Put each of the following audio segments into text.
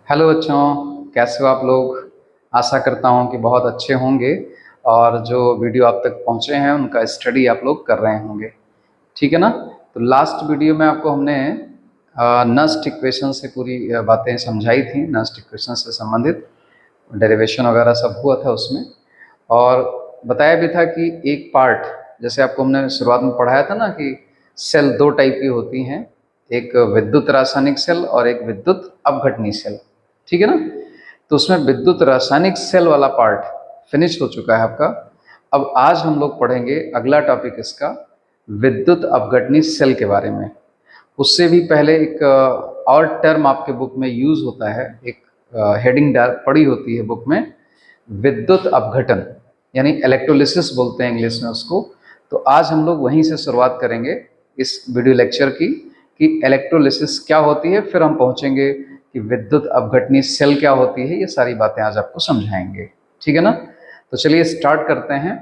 Hello बच्चों, कैसे हो आप लोग। आशा करता हूँ कि बहुत अच्छे होंगे और जो वीडियो आप तक पहुँचे हैं उनका स्टडी आप लोग कर रहे होंगे। ठीक है ना। तो लास्ट वीडियो में आपको हमने नस्ट इक्वेशन से पूरी बातें समझाई थी। नस्ट इक्वेशन से संबंधित डेरिवेशन वगैरह सब हुआ था उसमें, और बताया भी था कि एक पार्ट, जैसे आपको हमने शुरुआत में पढ़ाया था ना कि सेल दो टाइप की होती हैं, एक विद्युत रासायनिक सेल और एक विद्युत अपघटनी सेल। ठीक है ना। तो उसमें विद्युत रासायनिक सेल वाला पार्ट फिनिश हो चुका है आपका। अब आज हम लोग पढ़ेंगे अगला टॉपिक इसका, विद्युत अपघटनी सेल के बारे में। उससे भी पहले एक और टर्म आपके बुक में यूज होता है, एक हेडिंग पड़ी होती है बुक में, विद्युत अपघटन, यानी इलेक्ट्रोलिसिस बोलते हैं इंग्लिश में उसको। तो आज हम लोग वहीं से शुरुआत करेंगे इस वीडियो लेक्चर की कि इलेक्ट्रोलिसिस क्या होती है, फिर हम पहुंचेंगे कि विद्युत अपघटनी सेल क्या होती है। ये सारी बातें आज आपको समझाएंगे। ठीक है ना। तो चलिए स्टार्ट करते हैं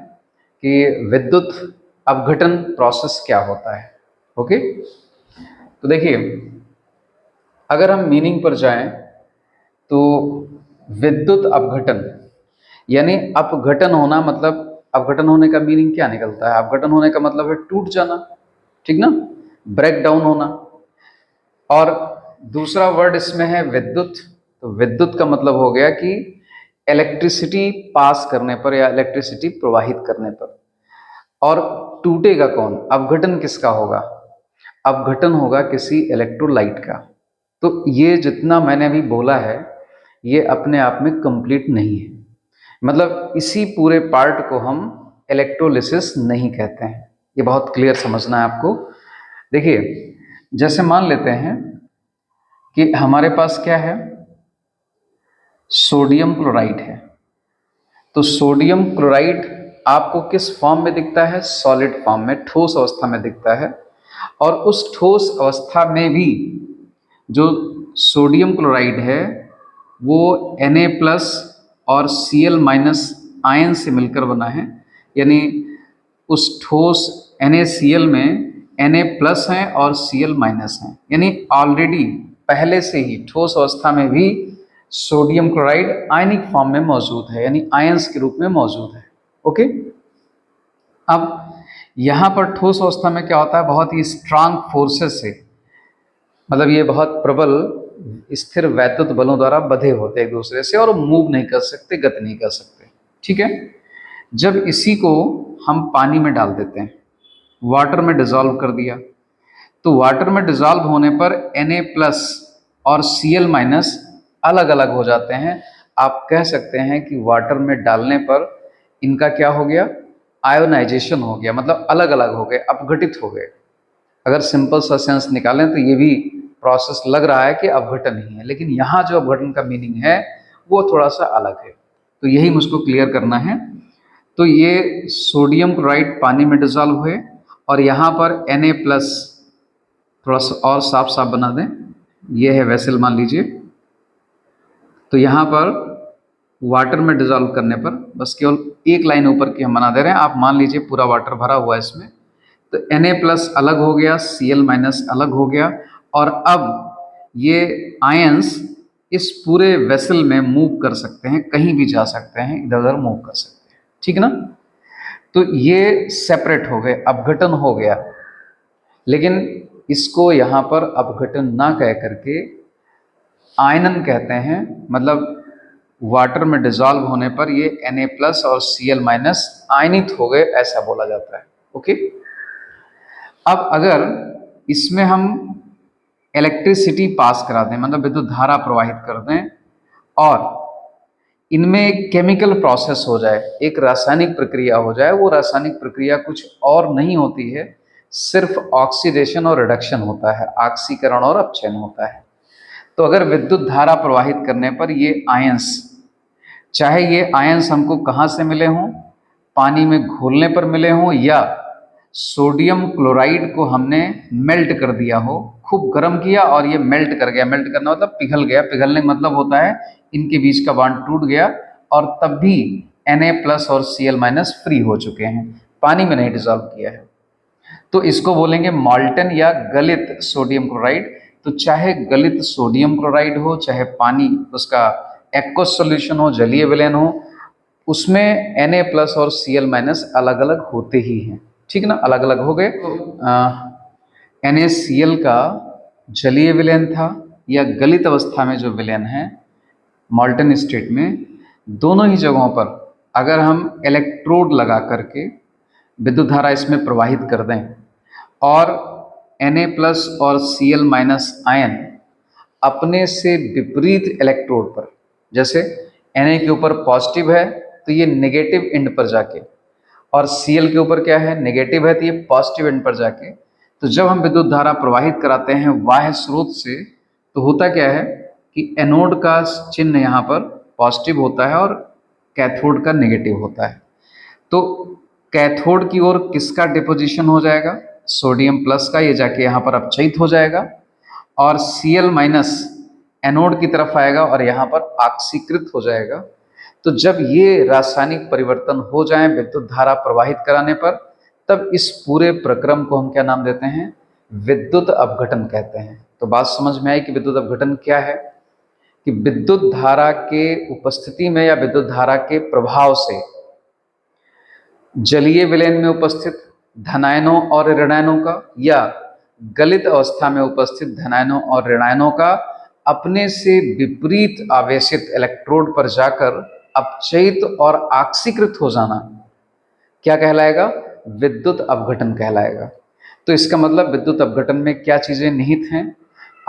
कि विद्युत अपघटन प्रोसेस क्या होता है। ओके। तो देखिए, अगर हम मीनिंग पर जाएं तो विद्युत अपघटन यानी अपघटन होना, मतलब अपघटन होने का मीनिंग क्या निकलता है। अपघटन होने का मतलब है टूट जाना, ठीक ना, ब्रेक डाउन होना। और दूसरा वर्ड इसमें है विद्युत। तो विद्युत का मतलब हो गया कि इलेक्ट्रिसिटी पास करने पर या इलेक्ट्रिसिटी प्रवाहित करने पर। और टूटेगा कौन, अपघटन किसका होगा, अपघटन होगा किसी इलेक्ट्रोलाइट का। तो ये जितना मैंने अभी बोला है ये अपने आप में कंप्लीट नहीं है, मतलब इसी पूरे पार्ट को हम इलेक्ट्रोलिसिस नहीं कहते हैं। ये बहुत क्लियर समझना है आपको। देखिए, जैसे मान लेते हैं कि हमारे पास क्या है, सोडियम क्लोराइड है। तो सोडियम क्लोराइड आपको किस फॉर्म में दिखता है, सॉलिड फॉर्म में, ठोस अवस्था में दिखता है। और उस ठोस अवस्था में भी जो सोडियम क्लोराइड है वो Na+ और Cl- आयन से मिलकर बना है। यानी उस ठोस NaCl में Na+ है और Cl- है, यानी ऑलरेडी पहले से ही ठोस अवस्था में भी सोडियम क्लोराइड आयनिक फॉर्म में मौजूद है, यानी आयंस के रूप में मौजूद है। ओके। अब यहाँ पर ठोस अवस्था में क्या होता है, बहुत ही स्ट्रांग फोर्सेस से, मतलब ये बहुत प्रबल स्थिर वैद्युत बलों द्वारा बंधे होते हैं एक दूसरे से, और मूव नहीं कर सकते, गति नहीं कर सकते। ठीक है। जब इसी को हम पानी में डाल देते हैं, वाटर में डिजॉल्व कर दिया, तो वाटर में डिजॉल्व होने पर Na+ और Cl- अलग अलग हो जाते हैं। आप कह सकते हैं कि वाटर में डालने पर इनका क्या हो गया, आयोनाइजेशन हो गया, मतलब अलग अलग हो गए, अपघटित हो गए। अगर सिंपल सा सेंस निकालें तो ये भी प्रोसेस लग रहा है कि अपघटन ही है, लेकिन यहाँ जो अपघटन का मीनिंग है वो थोड़ा सा अलग है। तो यही मुझको क्लियर करना है। तो ये सोडियम क्लोराइड पानी में डिजॉल्व हुए, और यहाँ पर Na+, थोड़ा सा और साफ साफ बना दें, ये है वेसल मान लीजिए। तो यहाँ पर वाटर में डिजॉल्व करने पर बस केवल एक लाइन ऊपर की हम बना दे रहे हैं, आप मान लीजिए पूरा वाटर भरा हुआ है इसमें। तो Na+ अलग हो गया, Cl- अलग हो गया, और अब ये आयंस इस पूरे वेसल में मूव कर सकते हैं, कहीं भी जा सकते हैं, इधर उधर मूव कर सकते हैं। ठीक ना। तो ये सेपरेट हो गए, अपघटन हो गया। लेकिन इसको यहाँ पर अपघटन ना कह करके आयनन कहते हैं, मतलब वाटर में डिजॉल्व होने पर ये Na+ और Cl- आयनित हो गए, ऐसा बोला जाता है। ओके। अब अगर इसमें हम इलेक्ट्रिसिटी पास करा दें, मतलब विद्युत धारा प्रवाहित कर दें, और इनमें एक केमिकल प्रोसेस हो जाए, एक रासायनिक प्रक्रिया हो जाए, वो रासायनिक प्रक्रिया कुछ और नहीं होती है, सिर्फ ऑक्सीडेशन और रिडक्शन होता है, ऑक्सीकरण और अपक्षयन होता है। तो अगर विद्युत धारा प्रवाहित करने पर ये आयंस, चाहे ये आयंस हमको कहाँ से मिले हों, पानी में घोलने पर मिले हों, या सोडियम क्लोराइड को हमने मेल्ट कर दिया हो, खूब गर्म किया और ये मेल्ट कर गया, मेल्ट करना मतलब पिघल गया, पिघलने का मतलब होता है इनके बीच का बॉन्ड टूट गया, और तब भी Na+ और Cl- फ्री हो चुके हैं, पानी में नहीं डिजॉल्व किया है। तो इसको बोलेंगे मॉल्टन या गलित सोडियम क्लोराइड, तो चाहे गलित सोडियम क्लोराइड हो, चाहे पानी उसका एक्वस सॉल्यूशन हो, जलीय विलयन हो, उसमें Na+ और Cl- अलग अलग होते ही हैं। ठीक ना, अलग अलग हो गए। NaCl का जलीय विलयन था या गलित अवस्था में जो विलयन है मॉल्टन स्टेट में, दोनों ही जगहों पर अगर हम इलेक्ट्रोड लगा करके विद्युत धारा इसमें प्रवाहित कर दें और Na+ और Cl- आयन अपने से विपरीत इलेक्ट्रोड पर, जैसे Na के ऊपर पॉजिटिव है तो ये नेगेटिव एंड पर जाके, और Cl के ऊपर क्या है, नेगेटिव है तो ये पॉजिटिव एंड पर जाके, तो जब हम विद्युत धारा प्रवाहित कराते हैं बाह्य स्रोत से, तो होता क्या है कि एनोड का चिन्ह यहाँ पर पॉजिटिव होता है और कैथोड का नेगेटिव होता है। तो कैथोड की ओर किसका डिपोजिशन हो जाएगा, सोडियम+ का, ये जाके यहाँ पर अपचयित हो जाएगा, और Cl- एनोड की तरफ आएगा और यहाँ पर ऑक्सीकृत हो जाएगा। तो जब ये रासायनिक परिवर्तन हो जाए विद्युत धारा प्रवाहित कराने पर, तब इस पूरे प्रक्रम को हम क्या नाम देते हैं, विद्युत अपघटन कहते हैं। तो बात समझ में आई कि विद्युत अपघटन क्या है, कि विद्युत धारा के उपस्थिति में या विद्युत धारा के प्रभाव से जलीय विलयन में उपस्थित धनायनों और ऋणायनों का या गलित अवस्था में उपस्थित धनायनों और ऋणायनों का अपने से विपरीत आवेशित इलेक्ट्रोड पर जाकर अपचयित और ऑक्सीकृत हो जाना क्या कहलाएगा, विद्युत अपघटन कहलाएगा। तो इसका मतलब विद्युत अपघटन में क्या चीजें निहित हैं,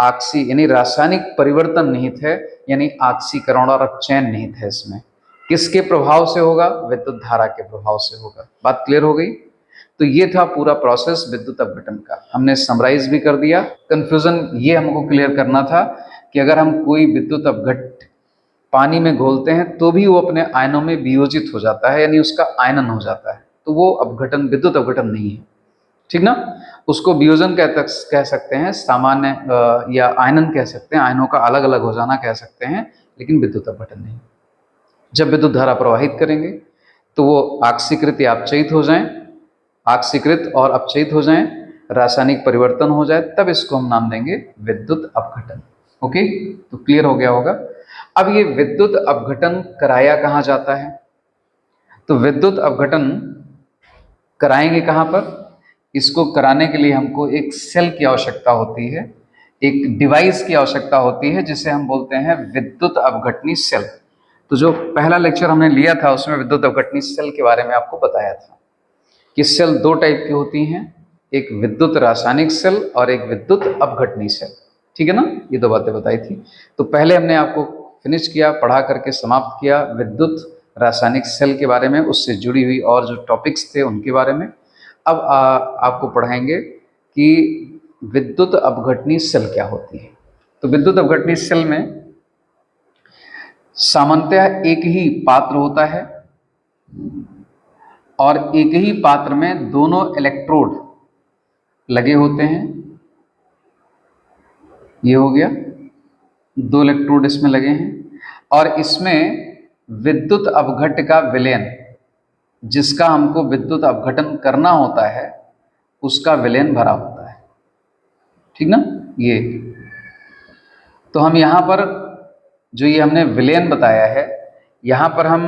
ऑक्सी यानी रासायनिक परिवर्तन निहित है, यानी ऑक्सीकरण और अपचयन निहित है। इसमें किसके प्रभाव से होगा, विद्युत धारा के प्रभाव से होगा। बात क्लियर हो गई। तो ये था पूरा प्रोसेस विद्युत अपघटन का, हमने समराइज भी कर दिया। कंफ्यूजन ये हमको क्लियर करना था कि अगर हम कोई विद्युत अपघट पानी में घोलते हैं तो भी वो अपने आयनों में वियोजित हो जाता है, यानी उसका आयनन हो जाता है, तो वो अपघटन विद्युत अपघटन नहीं है। ठीक ना, उसको वियोजन कह सकते हैं, सामान्य या आयनन कह सकते हैं, आयनों का अलग अलग हो जाना कह सकते हैं, लेकिन विद्युत अपघटन नहीं। जब विद्युत धारा प्रवाहित करेंगे तो वो ऑक्सीकृत या अपचयित हो जाएं, ऑक्सीकृत और अपचयित हो जाएं, रासायनिक परिवर्तन हो जाए, तब इसको हम नाम देंगे विद्युत अपघटन। ओके, तो क्लियर हो गया होगा। अब ये विद्युत अपघटन कराया कहाँ जाता है, तो विद्युत अपघटन कराएंगे कहाँ पर, इसको कराने के लिए हमको एक सेल की आवश्यकता होती है, एक डिवाइस की आवश्यकता होती है, जिसे हम बोलते हैं विद्युत अपघटनी सेल। तो जो पहला लेक्चर हमने लिया था उसमें विद्युत अपघटनी सेल के बारे में आपको बताया था कि सेल दो टाइप की होती हैं, एक विद्युत रासायनिक सेल और एक विद्युत अपघटनी सेल। ठीक है ना, ये दो बातें बताई थी। तो पहले हमने आपको फिनिश किया, पढ़ा करके समाप्त किया विद्युत रासायनिक सेल के बारे में, उससे जुड़ी हुई और जो टॉपिक्स थे उनके बारे में। अब आपको पढ़ाएंगे कि विद्युत अपघटनी सेल क्या होती है। तो विद्युत अपघटनी सेल में सामान्यतः एक ही पात्र होता है और एक ही पात्र में दोनों इलेक्ट्रोड लगे होते हैं। ये हो गया, दो इलेक्ट्रोड इसमें लगे हैं, और इसमें विद्युत अपघट्ट का विलयन, जिसका हमको विद्युत अपघटन करना होता है, उसका विलयन भरा होता है। ठीक ना, ये तो हम यहाँ पर जो ये हमने विलयन बताया है, यहाँ पर हम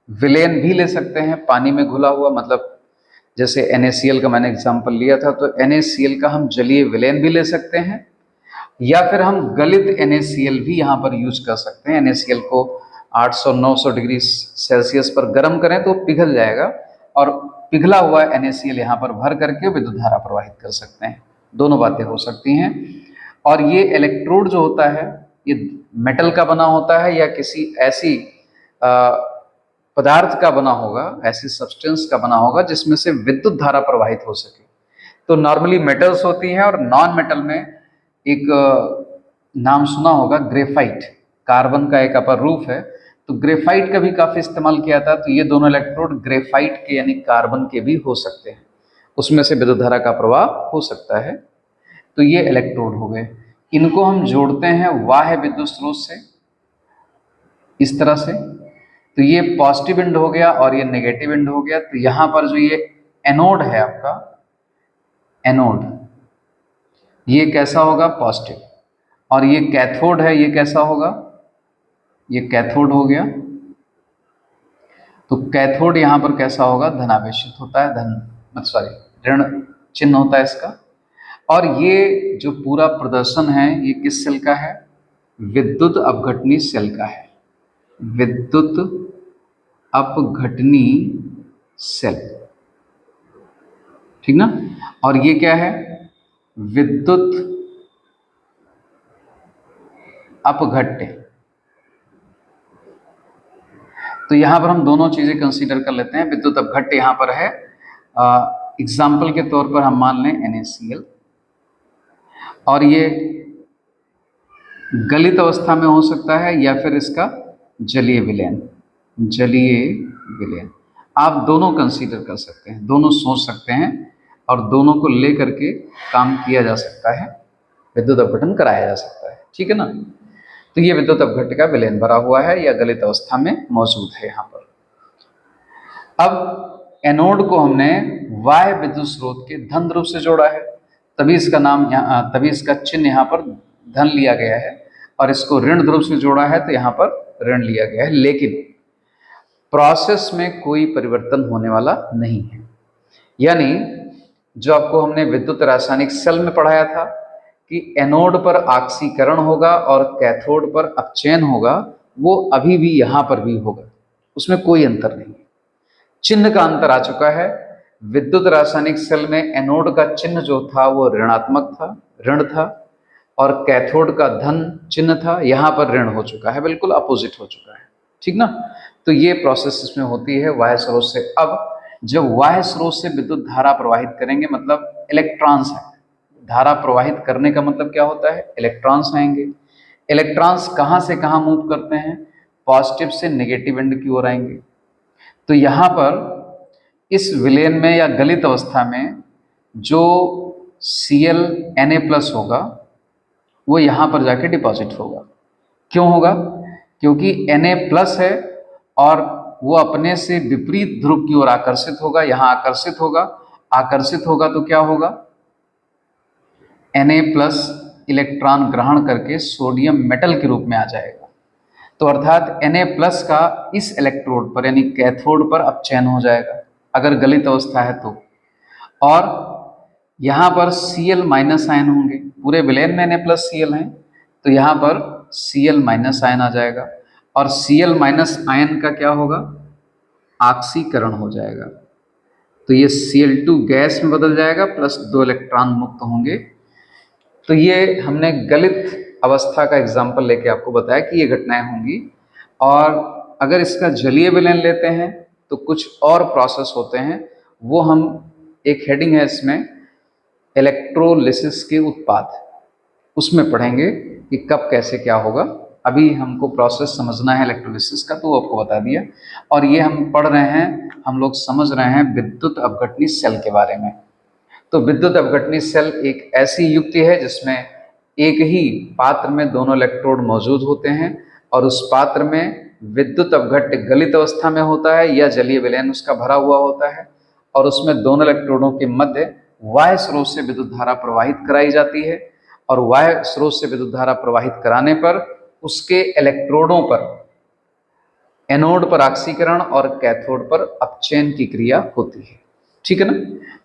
विलयन भी ले सकते हैं पानी में घुला हुआ, मतलब जैसे NaCl का मैंने एग्जांपल लिया था, तो NaCl का हम जलीय विलयन भी ले सकते हैं, या फिर हम गलित NaCl भी यहाँ पर यूज कर सकते हैं। NaCl को 800-900 डिग्री सेल्सियस पर गर्म करें तो पिघल जाएगा, और पिघला हुआ NaCl यहाँ पर भर करके विद्युत धारा प्रवाहित कर सकते हैं। दोनों बातें हो सकती हैं। और ये इलेक्ट्रोड जो होता है, ये मेटल का बना होता है या किसी ऐसी पदार्थ का बना होगा, ऐसी सब्सटेंस का बना होगा जिसमें से विद्युत धारा प्रवाहित हो सके। तो नॉर्मली मेटल्स होती हैं, और नॉन मेटल में एक नाम सुना होगा ग्रेफाइट, कार्बन का एक अपर रूप है, तो ग्रेफाइट का भी काफी इस्तेमाल किया था। तो ये दोनों इलेक्ट्रोड ग्रेफाइट के यानी कार्बन के भी हो सकते हैं, उसमें से विद्युत धारा का प्रवाह हो सकता है। तो ये इलेक्ट्रोड हो गए, इनको हम जोड़ते हैं बाह्य विद्युत स्रोत से इस तरह से। तो ये पॉजिटिव एंड हो गया और ये नेगेटिव एंड हो गया। तो यहाँ पर जो ये एनोड है आपका, एनोड, ये कैसा होगा? पॉजिटिव। और ये कैथोड है, ये कैसा होगा? ये कैथोड हो गया। तो कैथोड यहां पर कैसा होगा? धनावेशित होता है, धन सॉरी ऋण चिन्ह होता है इसका। और ये जो पूरा प्रदर्शन है ये किस सेल का है? विद्युत अपघटनी सेल का है, विद्युत अपघटनी सेल, ठीक ना। और ये क्या है? विद्युत अपघट्य। तो यहां पर हम दोनों चीजें कंसीडर कर लेते हैं। विद्युत अपघट्य यहां पर है, एग्जाम्पल के तौर पर हम मान लें NaCl, और ये गलित अवस्था में हो सकता है या फिर इसका जलीय विलयन, जलीय विलयन। आप दोनों कंसीडर कर सकते हैं, दोनों सोच सकते हैं और दोनों को लेकर के काम किया जा सकता है, विद्युत अपघटन कराया जा सकता है, ठीक है ना। तो ये विद्युत अपघट्य का विलयन भरा हुआ है या गलित अवस्था में मौजूद है यहाँ पर। अब एनोड को हमने बाह्य विद्युत स्रोत के धन ध्रुव से जोड़ा है, तभी इसका नाम तभी इसका चिन्ह यहाँ पर धन लिया गया है, और इसको ऋण ध्रुव से जोड़ा है तो यहाँ पर ऋण लिया गया है। लेकिन प्रोसेस में कोई परिवर्तन होने वाला नहीं है, यानी जो आपको हमने विद्युत रासायनिक सेल में पढ़ाया था कि एनोड पर ऑक्सीकरण होगा और कैथोड पर अपचयन होगा, वो अभी भी यहाँ पर भी होगा, उसमें कोई अंतर नहीं है। चिन्ह का अंतर आ चुका है। विद्युत रासायनिक सेल में एनोड का चिन्ह जो था वो ऋणात्मक था, ऋण था, और कैथोड का धन चिन्ह था, यहाँ पर ऋण हो चुका है, बिल्कुल अपोजिट हो चुका है, ठीक ना। तो ये प्रोसेस इसमें होती है बाह्य स्रोत से। अब जब बाह्य स्रोत से विद्युत धारा प्रवाहित करेंगे, मतलब इलेक्ट्रॉन्स है, धारा प्रवाहित करने का मतलब क्या होता है? इलेक्ट्रॉन्स आएंगे। इलेक्ट्रॉन्स कहाँ से कहाँ मूव करते हैं? पॉजिटिव से नेगेटिव एंड की ओर आएंगे। तो यहाँ पर इस विलयन में या गलित अवस्था में जो Cl Na+ होगा वो यहाँ पर जाके डिपॉजिट होगा। क्यों होगा? क्योंकि Na+ है और वो अपने से विपरीत ध्रुव की ओर आकर्षित होगा, यहाँ आकर्षित होगा। आकर्षित होगा तो क्या होगा? Na+ इलेक्ट्रॉन ग्रहण करके सोडियम मेटल के रूप में आ जाएगा। तो अर्थात Na+ का इस इलेक्ट्रोड पर यानी कैथोड पर अपचयन हो जाएगा अगर गलित अवस्था है तो, और यहाँ पर Cl- आयन होंगे। पूरे विलयन में Na+Cl हैं, तो यहाँ पर Cl- आयन आ जाएगा, और Cl- आयन का क्या होगा? ऑक्सीकरण हो जाएगा। तो ये Cl2 गैस में बदल जाएगा, प्लस 2 इलेक्ट्रॉन मुक्त होंगे। तो ये हमने गलित अवस्था का एग्जाम्पल लेके आपको बताया कि ये घटनाएं होंगी। और अगर इसका जलीय विलयन लेते हैं तो कुछ और प्रोसेस होते हैं, वो हम एक हेडिंग है इसमें इलेक्ट्रोलिसिस के उत्पाद, उसमें पढ़ेंगे कि कब कैसे क्या होगा। अभी हमको प्रोसेस समझना है इलेक्ट्रोलिसिस का, तो वो आपको बता दिया। और ये हम पढ़ रहे हैं, हम लोग समझ रहे हैं विद्युत अपघटनी सेल के बारे में। तो विद्युत अपघटनी सेल एक ऐसी युक्ति है जिसमें एक ही पात्र में दोनों इलेक्ट्रोड मौजूद होते हैं, और उस पात्र में विद्युत अपघट्य गलित अवस्था में होता है या जलीय विलयन उसका भरा हुआ होता है, और उसमें दोनों इलेक्ट्रोडों के मध्य बाह्य स्रोत से विद्युत धारा प्रवाहित कराई जाती है। और बाह्य स्रोत से विद्युत धारा प्रवाहित कराने पर उसके इलेक्ट्रोडों पर एनोड पर ऑक्सीकरण और कैथोड पर अपचयन की क्रिया होती है, ठीक है ना।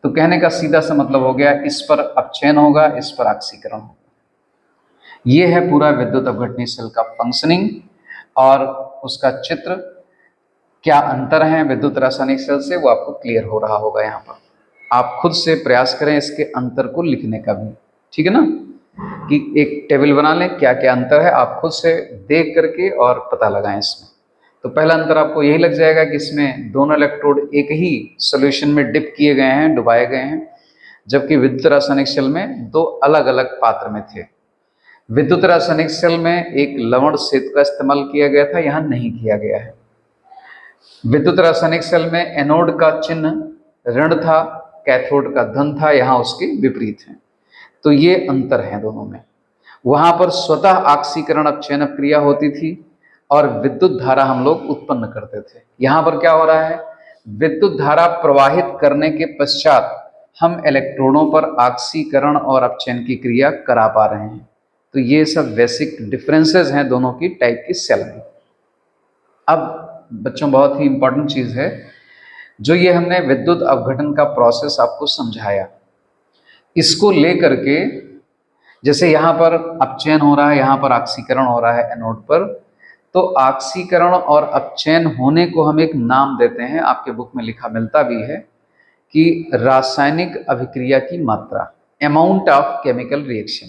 तो कहने का सीधा सा मतलब हो गया, इस पर अपचयन होगा, इस पर ऑक्सीकरण होगा। ये है पूरा विद्युत अपघटनी सेल का फंक्शनिंग, और उसका चित्र क्या अंतर है विद्युत रासायनिक सेल से वो आपको क्लियर हो रहा होगा। यहाँ पर आप खुद से प्रयास करें इसके अंतर को लिखने का भी, ठीक है ना, कि एक टेबल बना लें क्या क्या अंतर है, आप खुद से देख करके और पता लगाएं इसमें। तो पहला अंतर आपको यही लग जाएगा कि इसमें दोनों इलेक्ट्रोड एक ही सॉल्यूशन में डिप किए गए हैं, डुबाए गए हैं, जबकि विद्युत रासायनिक सेल में दो अलग अलग पात्र में थे। विद्युत रासायनिक सेल में एक लवण सेतु का इस्तेमाल किया गया था, यहाँ नहीं किया गया है। विद्युत रासायनिक सेल में एनोड का चिन्ह ऋण था, कैथोड का धन था, यहाँ उसके विपरीत है। तो ये अंतर है दोनों में। वहां पर स्वतः ऑक्सीकरण अपचयन क्रिया होती थी और विद्युत धारा हम लोग उत्पन्न करते थे। यहाँ पर क्या हो रहा है? विद्युत धारा प्रवाहित करने के पश्चात हम इलेक्ट्रॉनों पर ऑक्सीकरण और अपचयन की क्रिया करा पा रहे हैं। तो ये सब बेसिक डिफरेंसेस हैं दोनों की टाइप की सेल में। अब बच्चों बहुत ही इंपॉर्टेंट चीज़ है, जो ये हमने विद्युत अपघटन का प्रोसेस आपको समझाया, इसको लेकर के जैसे यहाँ पर अपचयन हो रहा है, यहाँ पर ऑक्सीकरण हो रहा है एनोड पर, तो ऑक्सीकरण और अपचयन होने को हम एक नाम देते हैं, आपके बुक में लिखा मिलता भी है कि रासायनिक अभिक्रिया की मात्रा, अमाउंट ऑफ केमिकल रिएक्शन।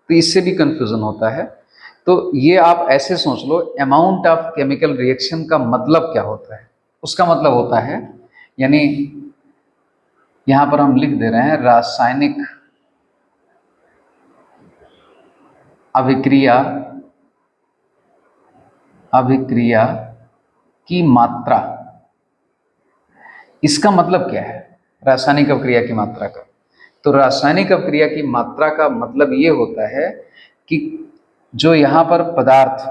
तो इससे भी कंफ्यूजन होता है। तो ये आप ऐसे सोच लो, अमाउंट ऑफ केमिकल रिएक्शन का मतलब क्या होता है? उसका मतलब होता है, यानी यहां पर हम लिख दे रहे हैं रासायनिक अभिक्रिया की मात्रा। इसका मतलब क्या है रासायनिक अभिक्रिया की मात्रा का? तो रासायनिक अभिक्रिया की मात्रा का मतलब ये होता है कि जो यहाँ पर पदार्थ,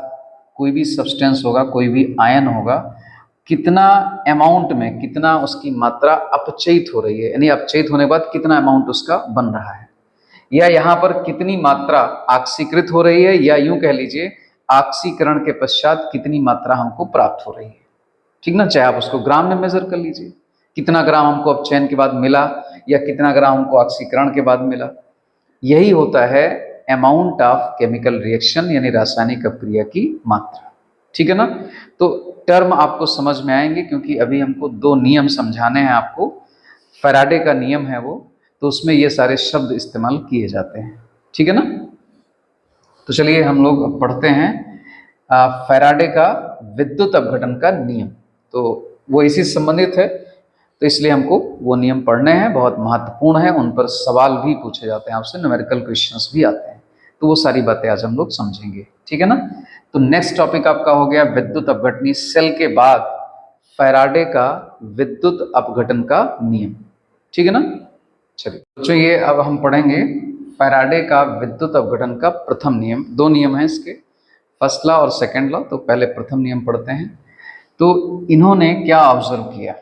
कोई भी सब्सटेंस होगा, कोई भी आयन होगा, कितना अमाउंट में, कितना उसकी मात्रा अपचयित हो रही है, यानी अपचयित होने के बाद कितना अमाउंट उसका बन रहा है, या यहाँ पर कितनी मात्रा ऑक्सीकृत हो रही है, या यूं कह लीजिए ऑक्सीकरण के पश्चात कितनी मात्रा हमको प्राप्त हो रही है। ठीक ना? चाहे आप उसको ग्राम में मेजर कर लीजिए, कितना ग्राम हमको अपचयन के बाद मिला या कितना ग्राम हमको ऑक्सीकरण के बाद मिला। यही होता है अमाउंट ऑफ केमिकल रिएक्शन, यानी रासायनिक अभिक्रिया की मात्रा। ठीक है ना? तो टर्म आपको समझ में आएंगे, क्योंकि अभी हमको दो नियम समझाने हैं आपको। फैराडे का नियम है वो, तो उसमें ये सारे शब्द इस्तेमाल किए जाते हैं। ठीक है ना? तो चलिए हम लोग अब पढ़ते हैं फैराडे का विद्युत अपघटन का नियम। तो वो इसी से संबंधित है, तो इसलिए हमको वो नियम पढ़ने हैं, बहुत महत्वपूर्ण है। उन पर सवाल भी पूछे जाते हैं आपसे, न्यूमेरिकल क्वेश्चंस भी आते हैं। तो वो सारी बातें आज हम लोग समझेंगे। ठीक है ना? तो नेक्स्ट टॉपिक आपका हो गया विद्युत अपघटनी सेल के बाद फैराडे का विद्युत अपघटन का नियम। ठीक है ना? चलिए बच्चों, ये अब हम पढ़ेंगे फैराडे का विद्युत अपघटन का प्रथम नियम। दो नियम हैं इसके, फर्स्ट लॉ और सेकंड लॉ। तो पहले प्रथम नियम पढ़ते हैं। तो इन्होंने क्या ऑब्जर्व किया?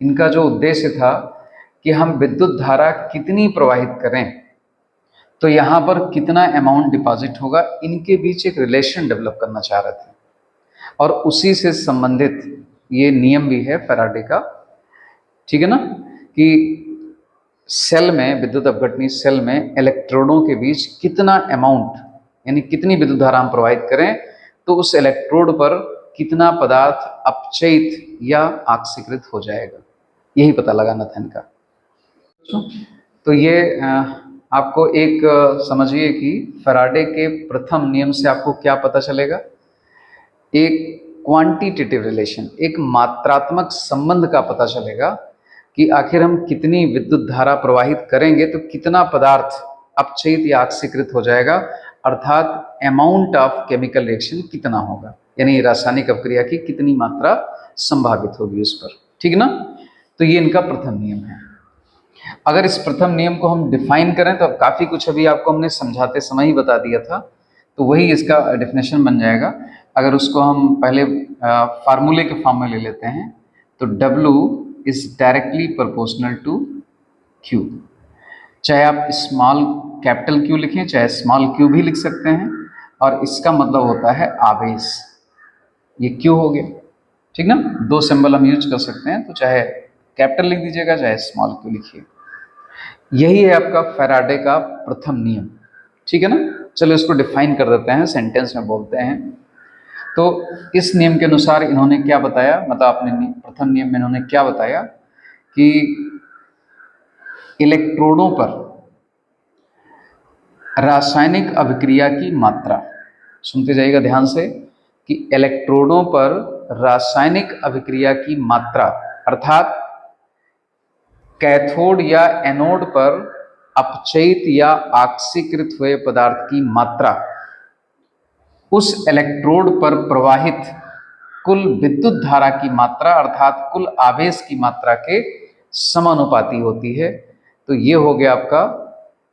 इनका जो उद्देश्य था कि हम विद्युत धारा कितनी प्रवाहित करें, तो यहाँ पर कितना अमाउंट डिपॉजिट होगा, इनके बीच एक रिलेशन डेवलप करना चाह रहे थे, और उसी से संबंधित ये नियम भी है फैराडे का। ठीक है ना? कि सेल में, विद्युत अपघटनी सेल में इलेक्ट्रोडों के बीच कितना अमाउंट, यानी कितनी विद्युत धारा हम प्रवाहित करें, तो उस इलेक्ट्रोड पर कितना पदार्थ अपचयित या ऑक्सीकृत हो जाएगा, यही पता लगाना था इनका। तो ये आपको एक समझिए कि फैराडे के प्रथम नियम से आपको क्या पता चलेगा? एक क्वांटिटेटिव रिलेशन, एक मात्रात्मक संबंध का पता चलेगा कि आखिर हम कितनी विद्युत धारा प्रवाहित करेंगे तो कितना पदार्थ अपचयित या ऑक्सीकृत हो जाएगा, अर्थात अमाउंट ऑफ केमिकल रिएक्शन कितना होगा, यानी रासायनिक अभिक्रिया की कितनी मात्रा संभावित होगी उस पर। ठीक ना? तो ये इनका प्रथम नियम है। अगर इस प्रथम नियम को हम डिफाइन करें तो अब काफ़ी कुछ अभी आपको हमने समझाते समय ही बता दिया था, तो वही इसका डेफिनेशन बन जाएगा। अगर उसको हम पहले फार्मूले के फॉर्म में ले लेते हैं, तो W is directly proportional to Q। चाहे आप स्मॉल कैपिटल Q लिखें, चाहे स्मॉल q भी लिख सकते हैं, और इसका मतलब होता है आवेश। ये Q हो गया। ठीक ना? दो सिंबल हम यूज कर सकते हैं, तो चाहे कैपिटल लिख दीजिएगा, चाहे स्मॉल q लिखिए। यही है आपका फैराडे का प्रथम नियम। ठीक है ना? चलो इसको डिफाइन कर देते हैं, सेंटेंस में बोलते हैं। तो इस नियम के अनुसार इन्होंने क्या बताया, मतलब अपने प्रथम नियम में इन्होंने क्या बताया कि इलेक्ट्रोडों पर रासायनिक अभिक्रिया की मात्रा, सुनते जाइएगा ध्यान से, कि इलेक्ट्रोडों पर रासायनिक अभिक्रिया की मात्रा, अर्थात कैथोड या एनोड पर अपचयित या ऑक्सीकृत हुए पदार्थ की मात्रा उस इलेक्ट्रोड पर प्रवाहित कुल विद्युत धारा की मात्रा, अर्थात कुल आवेश की मात्रा के समानुपाती होती है। तो ये हो गया आपका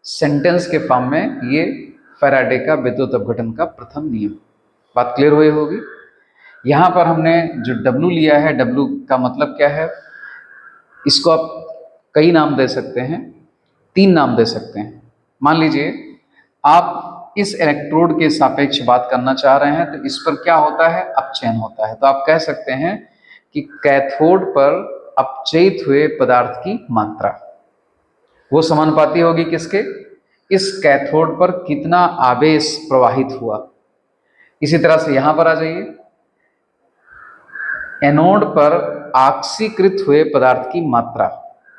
सेंटेंस के फॉर्म में ये फैराडे का विद्युत अपघटन का प्रथम नियम। बात क्लियर हुई होगी। यहाँ पर हमने जो W लिया है, W का मतलब क्या है, इसको आप कई नाम दे सकते हैं, 3 नाम दे सकते हैं। मान लीजिए आप इस इलेक्ट्रोड के सापेक्ष बात करना चाह रहे हैं तो इस पर क्या होता है, अपचयन होता है। तो आप कह सकते हैं कि कैथोड पर अपचयित हुए पदार्थ की मात्रा वो समानुपाती होगी किसके, इस कैथोड पर कितना आवेश प्रवाहित हुआ। इसी तरह से यहां पर आ जाइए, एनोड पर ऑक्सीकृत हुए पदार्थ की मात्रा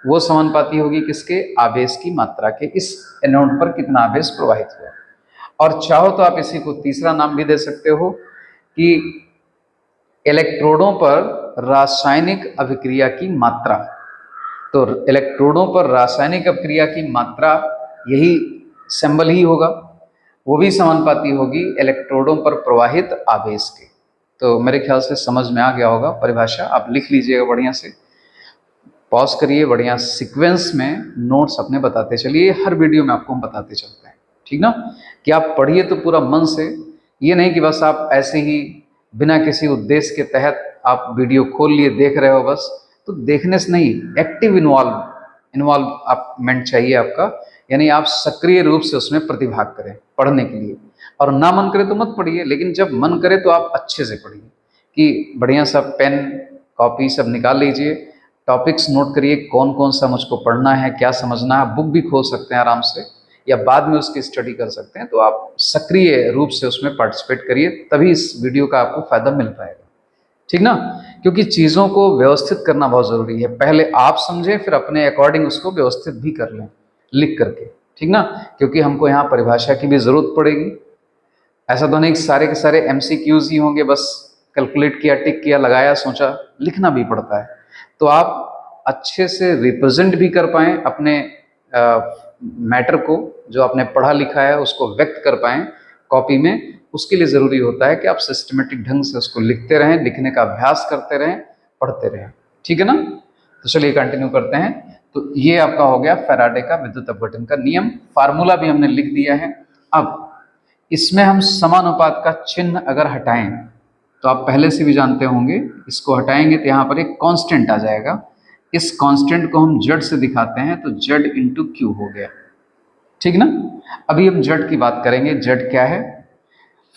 वो समानुपाती होगी किसके, आवेश की मात्रा के, इस एनोड पर कितना आवेश प्रवाहित हुआ। और चाहो तो आप इसी को तीसरा नाम भी दे सकते हो कि इलेक्ट्रोडों पर रासायनिक अभिक्रिया की मात्रा। तो इलेक्ट्रोडों पर रासायनिक अभिक्रिया की मात्रा यही सिंबल ही होगा, वो भी समानुपाती होगी इलेक्ट्रोडों पर प्रवाहित आवेश के। तो मेरे ख्याल से समझ में आ गया होगा परिभाषा, आप लिख लीजिएगा बढ़िया से, पॉज करिए, बढ़िया सीक्वेंस में नोट्स अपने बताते चलिए, हर वीडियो में आपको हम बताते चलते हैं, ठीक ना, कि आप पढ़िए तो पूरा मन से, ये नहीं कि बस आप ऐसे ही बिना किसी उद्देश्य के तहत आप वीडियो खोल लिए देख रहे हो बस। तो देखने से नहीं, एक्टिव इन्वॉल्वमेंट चाहिए आपका, यानी आप सक्रिय रूप से उसमें प्रतिभाग करें पढ़ने के लिए। और ना मन करे तो मत पढ़िए, लेकिन जब मन करे तो आप अच्छे से पढ़िए, कि बढ़िया सा पेन कॉपी सब निकाल लीजिए, टॉपिक्स नोट करिए कौन कौन सा मुझको पढ़ना है, क्या समझना है। बुक भी खोल सकते हैं आराम से, या बाद में उसकी स्टडी कर सकते हैं। तो आप सक्रिय रूप से उसमें पार्टिसिपेट करिए, तभी इस वीडियो का आपको फायदा मिल पाएगा, ठीक ना। क्योंकि चीज़ों को व्यवस्थित करना बहुत ज़रूरी है, पहले आप समझें फिर अपने अकॉर्डिंग उसको व्यवस्थित भी कर लें लिख करके, ठीक ना। क्योंकि हमको यहाँ परिभाषा की भी ज़रूरत पड़ेगी। ऐसा तो नहीं कि सारे के सारे MCQs ही होंगे, बस कैलकुलेट किया, टिक किया, लगाया, सोचा, लिखना भी पड़ता है। तो आप अच्छे से रिप्रेजेंट भी कर पाएँ अपने मैटर को, जो आपने पढ़ा लिखा है उसको व्यक्त कर पाएँ कॉपी में, उसके लिए ज़रूरी होता है कि आप सिस्टमेटिक ढंग से उसको लिखते रहें, लिखने का अभ्यास करते रहें, पढ़ते रहें, ठीक है ना। तो चलिए कंटिन्यू करते हैं। तो ये आपका हो गया फैराडे का विद्युत अपघटन का नियम, फार्मूला भी हमने लिख दिया है। अब इसमें हम समानुपात का चिन्ह अगर हटाएं, तो आप पहले से भी जानते होंगे, इसको हटाएंगे तो यहाँ पर एक कांस्टेंट आ जाएगा। इस कांस्टेंट को हम जेड से दिखाते हैं, तो जेड इंटू क्यू हो गया, ठीक ना। अभी हम जेड की बात करेंगे, जेड क्या है।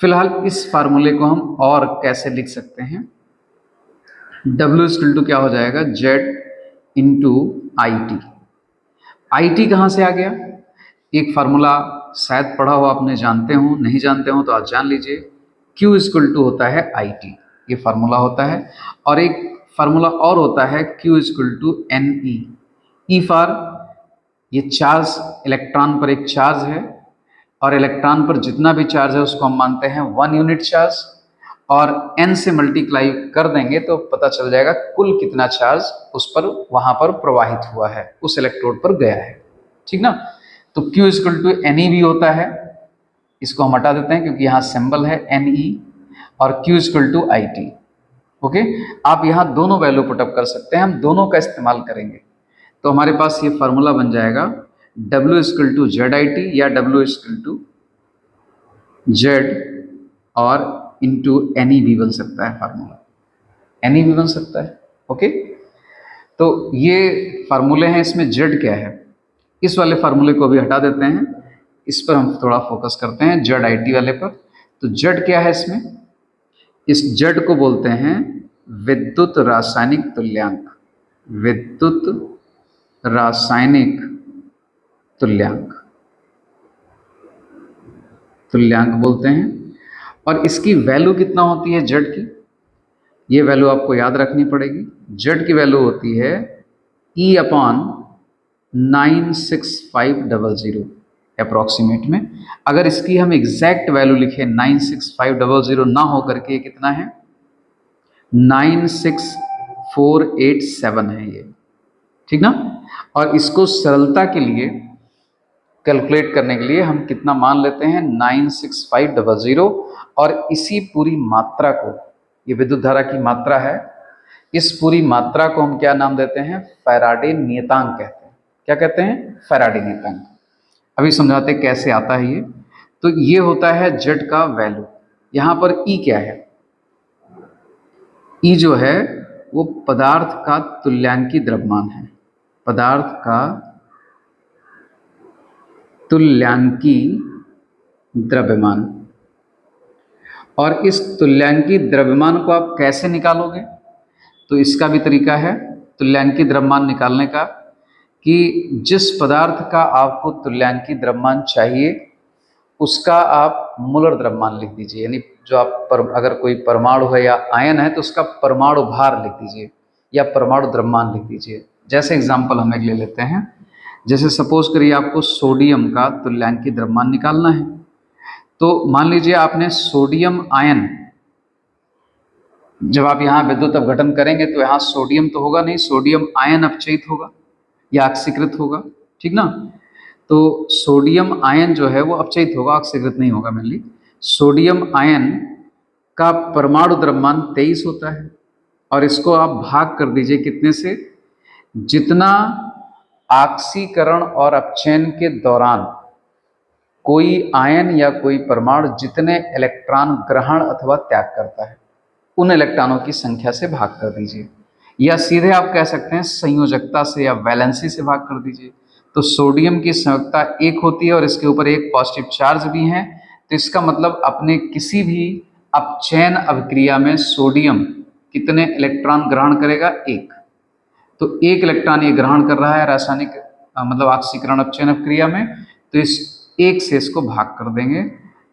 फिलहाल इस फार्मूले को हम और कैसे लिख सकते हैं, W इक्वल टू क्या हो जाएगा, Z into I T. I T कहाँ से आ गया, एक फार्मूला शायद पढ़ा हो आपने, जानते हो, नहीं जानते हो तो आज जान लीजिए। Q इक्वल टू होता है आई टी, ये फार्मूला होता है। और एक फार्मूला और होता है Q equal to n e, e for ये चार्ज, इलेक्ट्रॉन पर एक चार्ज है, और इलेक्ट्रॉन पर जितना भी चार्ज है उसको हम मानते हैं 1 यूनिट चार्ज, और n से मल्टीप्लाई कर देंगे तो पता चल जाएगा कुल कितना चार्ज उस पर वहां पर प्रवाहित हुआ है, उस इलेक्ट्रोड पर गया है, ठीक ना। तो Q equal to n e भी होता है, इसको हम हटा देते हैं क्योंकि यहाँ सिंबल है एन ई, और Q equal to i t. Okay, आप यहाँ दोनों वैल्यू पुटअप कर सकते हैं, हम दोनों का इस्तेमाल करेंगे। तो हमारे पास ये फार्मूला बन जाएगा W equal to z i t, या W इक्वल टू जेड और इंटू एन ई भी बन सकता है, फार्मूला एन ई भी बन सकता है। ओके, तो ये फार्मूले हैं, इसमें जेड क्या है, इस वाले फार्मूले को भी हटा देते हैं, इस पर हम थोड़ा फोकस करते हैं, जेड आई टी वाले पर। तो जेड क्या है इसमें, इस जेड को बोलते हैं विद्युत रासायनिक तुल्यांक, विद्युत रासायनिक तुल्यांक, तुल्यांक बोलते हैं। और इसकी वैल्यू कितना होती है जेड की, ये वैल्यू आपको याद रखनी पड़ेगी। जेड की वैल्यू होती है E अपॉन 96500 अप्रॉक्सीमेट में। अगर इसकी हम एग्जैक्ट वैल्यू लिखें 96500 ना हो करके कितना है 96487 है ये, ठीक ना। और इसको सरलता के लिए कैलकुलेट करने के लिए हम कितना मान लेते हैं 96500, और इसी पूरी मात्रा को, ये विद्युत धारा की मात्रा है, इस पूरी मात्रा को हम क्या नाम देते हैं, फैराडे नियतांक कहते हैं। क्या कहते हैं, फैराडे नियतांक। अभी समझाते कैसे आता है ये। तो ये होता है जेड का वैल्यू। यहाँ पर ई क्या है, ई जो है वो पदार्थ का तुल्यांकी द्रव्यमान है, पदार्थ का तुल्यांकी द्रव्यमान। और इस तुल्यांकी द्रव्यमान को आप कैसे निकालोगे? तो इसका भी तरीका है तुल्यांकी द्रव्यमान निकालने का, कि जिस पदार्थ का आपको तुल्यांकी द्रव्यमान चाहिए उसका आप मोलर द्रव्यमान लिख दीजिए। यानी जो आप अगर कोई परमाणु है या आयन है तो उसका परमाणु भार लिख दीजिए या परमाणु द्रव्यमान लिख दीजिए। जैसे एग्जाम्पल हम एक ले लेते हैं, जैसे सपोज करिए आपको सोडियम का तुल्यांकी द्रव्यमान निकालना है। तो मान लीजिए आपने सोडियम आयन, जब आप यहाँ विद्युत अपघटन करेंगे तो यहाँ सोडियम तो होगा नहीं, सोडियम आयन अपचयित होगा या ऑक्सीकृत होगा, ठीक ना। तो सोडियम आयन जो है वो अपचयित होगा, ऑक्सीकृत नहीं होगा मेनली। सोडियम आयन का परमाणु द्रव्यमान 23 होता है, और इसको आप भाग कर दीजिए कितने से? जितना ऑक्सीकरण और अपचयन के दौरान कोई आयन या कोई परमाणु जितने इलेक्ट्रॉन ग्रहण अथवा त्याग करता है उन इलेक्ट्रॉनों की संख्या से भाग कर दीजिए, या सीधे आप कह सकते हैं संयोजकता से या वैलेंसी से भाग कर दीजिए। तो सोडियम की संयोजकता 1 होती है और इसके ऊपर एक पॉजिटिव चार्ज भी है, तो इसका मतलब अपने किसी भी अपचयन अभिक्रिया में सोडियम कितने इलेक्ट्रॉन ग्रहण करेगा? 1। तो 1 इलेक्ट्रॉन ये ग्रहण कर रहा है रासायनिक मतलब ऑक्सीकरण अपचयन अभिक्रिया में, तो इस 1 से इसको भाग कर देंगे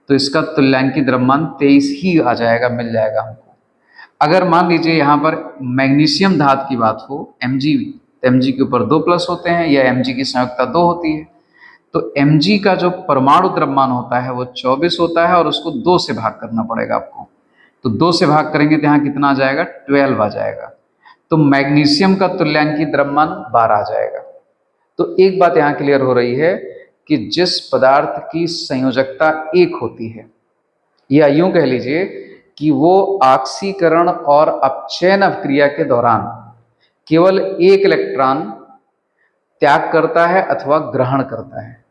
तो इसका तुल्यांकी द्रव्यमान 23 ही आ जाएगा, मिल जाएगा हमको। अगर मान लीजिए यहाँ पर मैग्नीशियम धातु की बात हो Mg, तो Mg के ऊपर 2 प्लस होते हैं या Mg की संयोजकता 2 होती है, तो Mg का जो परमाणु द्रव्यमान होता है वो 24 होता है और उसको 2 से भाग करना पड़ेगा आपको। तो 2 से भाग करेंगे तो यहाँ कितना आ जाएगा? 12 आ जाएगा। तो मैग्नीशियम का तुल्यांकी द्रव्यमान 12 आ जाएगा। तो एक बात यहाँ क्लियर हो रही है कि जिस पदार्थ की संयोजकता 1 होती है, या यूं कह लीजिए कि वो ऑक्सीकरण और अपचयन अभिक्रिया के दौरान केवल 1 इलेक्ट्रॉन त्याग करता है अथवा ग्रहण करता है,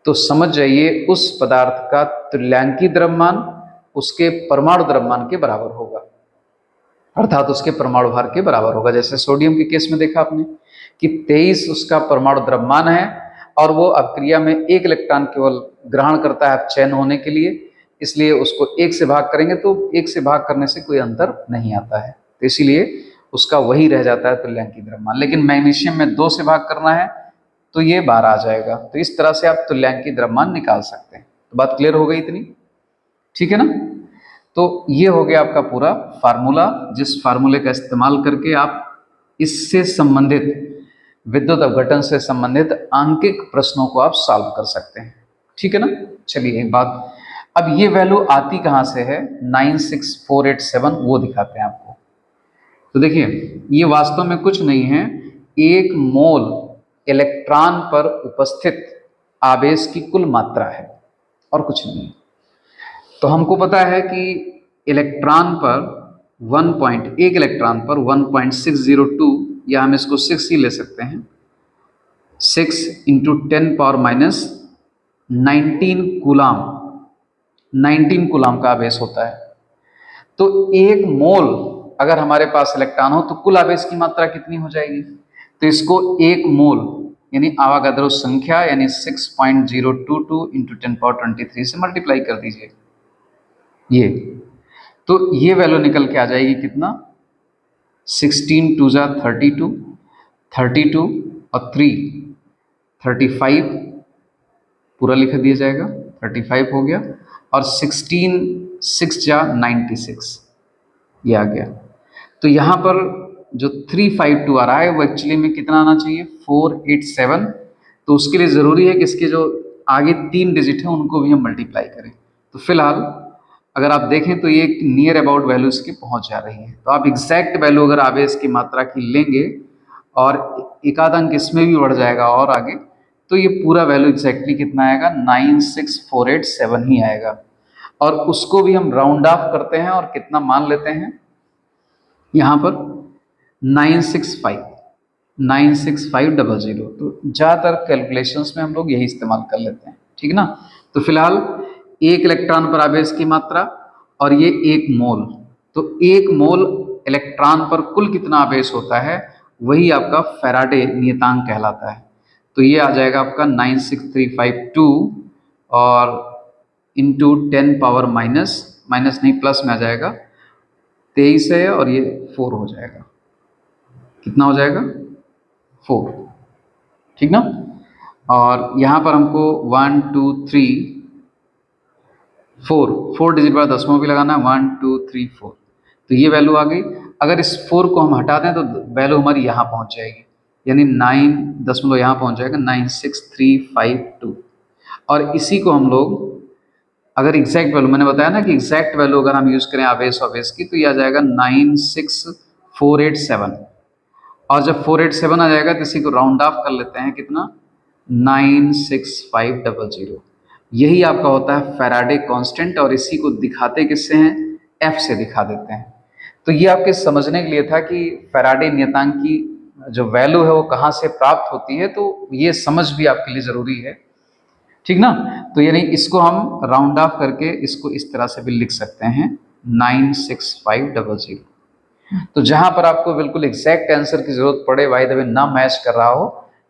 तो समझ जाइए उस पदार्थ का तुल्यांकी द्रव्यमान उसके परमाणु द्रव्यमान के बराबर होगा, अर्थात उसके परमाणु भार के बराबर होगा। जैसे सोडियम के केस में देखा आपने कि 23 उसका परमाणु द्रव्यमान है और वो अभिक्रिया में 1 इलेक्ट्रॉन केवल ग्रहण करता है अपचयन होने के लिए, इसलिए उसको 1 से भाग करेंगे तो 1 से भाग करने से कोई अंतर नहीं आता है, तो इसीलिए उसका वही रह जाता है तुल्यांकी द्रव्यमान। लेकिन मैग्नीशियम में 2 से भाग करना है तो ये 12 आ जाएगा। तो इस तरह से आप तुल्यांकी द्रव्यमान निकाल सकते हैं। तो बात क्लियर हो गई इतनी, ठीक है ना। तो ये हो गया आपका पूरा फार्मूला, जिस फार्मूले का इस्तेमाल करके आप इससे संबंधित विद्युत अपघटन से संबंधित आंकिक प्रश्नों को आप सॉल्व कर सकते हैं, ठीक है ना। चलिए एक बात, अब ये वैल्यू आती कहाँ से है? 96487, वो दिखाते हैं आपको। तो देखिए ये वास्तव में कुछ नहीं है, 1 मोल इलेक्ट्रॉन पर उपस्थित आवेश की कुल मात्रा है और कुछ नहीं। तो हमको पता है कि इलेक्ट्रॉन पर 1 इलेक्ट्रॉन पर 1.602, या हम इसको 6 ही ले सकते हैं, 6 × 10⁻19 कूलाम, 19 कूलाम का आवेश होता है। तो 1 मोल अगर हमारे पास इलेक्ट्रॉन हो तो कुल आवेश की मात्रा कितनी हो जाएगी? तो इसको 1 मोल यानी आवागाद्रो संख्या यानी 6.022 × 10⁻23 से मल्टीप्लाई कर दीजिए ये, तो ये वैल्यू निकल के आ जाएगी कितना? 16 × 2 = 32, 32 और 3 35, पूरा लिख दिया जाएगा, 35 हो गया, और 16 6 × 96, ये आ गया। तो यहाँ पर जो 352 आ रहा है वो एक्चुअली में कितना आना चाहिए? 487। तो उसके लिए ज़रूरी है कि इसके जो आगे 3 डिजिट हैं उनको भी हम मल्टीप्लाई करें। तो फिलहाल अगर आप देखें तो ये नियर अबाउट वैल्यू इसकी पहुँच जा रही है। तो आप एग्जैक्ट वैल्यू अगर आवेश की मात्रा की लेंगे और एक आध अंक इसमें भी बढ़ जाएगा और आगे, तो ये पूरा वैल्यू एग्जैक्टली कितना आएगा? 96487 ही आएगा। और उसको भी हम राउंड ऑफ करते हैं और कितना मान लेते हैं यहाँ पर? 96500। तो ज़्यादातर कैलकुलेशंस में हम लोग यही इस्तेमाल कर लेते हैं, ठीक ना। तो फिलहाल 1 इलेक्ट्रॉन पर आवेश की मात्रा और ये 1 मोल, तो 1 मोल इलेक्ट्रॉन पर कुल कितना आवेश होता है? वही आपका फैराडे नियतांक कहलाता है। तो ये आ जाएगा आपका 96352 और इंटू 10 पावर माइनस माइनस नहीं प्लस में आ जाएगा 23 है और ये 4 हो जाएगा। कितना हो जाएगा? 4, ठीक ना। और यहाँ पर हमको 1 2 3 4 डिजिट बाद दसवां भी लगाना है, 1 2 3 4, तो ये वैल्यू आ गई। अगर इस 4 को हम हटा दें तो वैल्यू हमारी यहाँ पहुँच जाएगी, यानी 9 दशमलव यहाँ पहुँच जाएगा 96352। और इसी को हम लोग अगर एग्जैक्ट वैल्यू, मैंने बताया ना कि एग्जैक्ट वैल्यू अगर हम यूज़ करें आवेश आवेश की, तो ये आ जाएगा 96487। और जब 487 आ जाएगा तो इसी को राउंड ऑफ कर लेते हैं, कितना? 96500। यही आपका होता है फैराडे कांस्टेंट, और इसी को दिखाते किससे हैं? एफ से दिखा देते हैं। तो ये आपके समझने के लिए था कि फैराडे नियतांक की जो वैल्यू है वो कहाँ से प्राप्त होती है, तो ये समझ भी आपके लिए ज़रूरी है, ठीक ना। तो यानी इसको हम राउंड ऑफ करके इसको इस तरह से भी लिख सकते हैं 96500। तो जहां पर आपको बिल्कुल एग्जैक्ट आंसर की जरूरत पड़े, बाय द वे ना मैच कर रहा हो,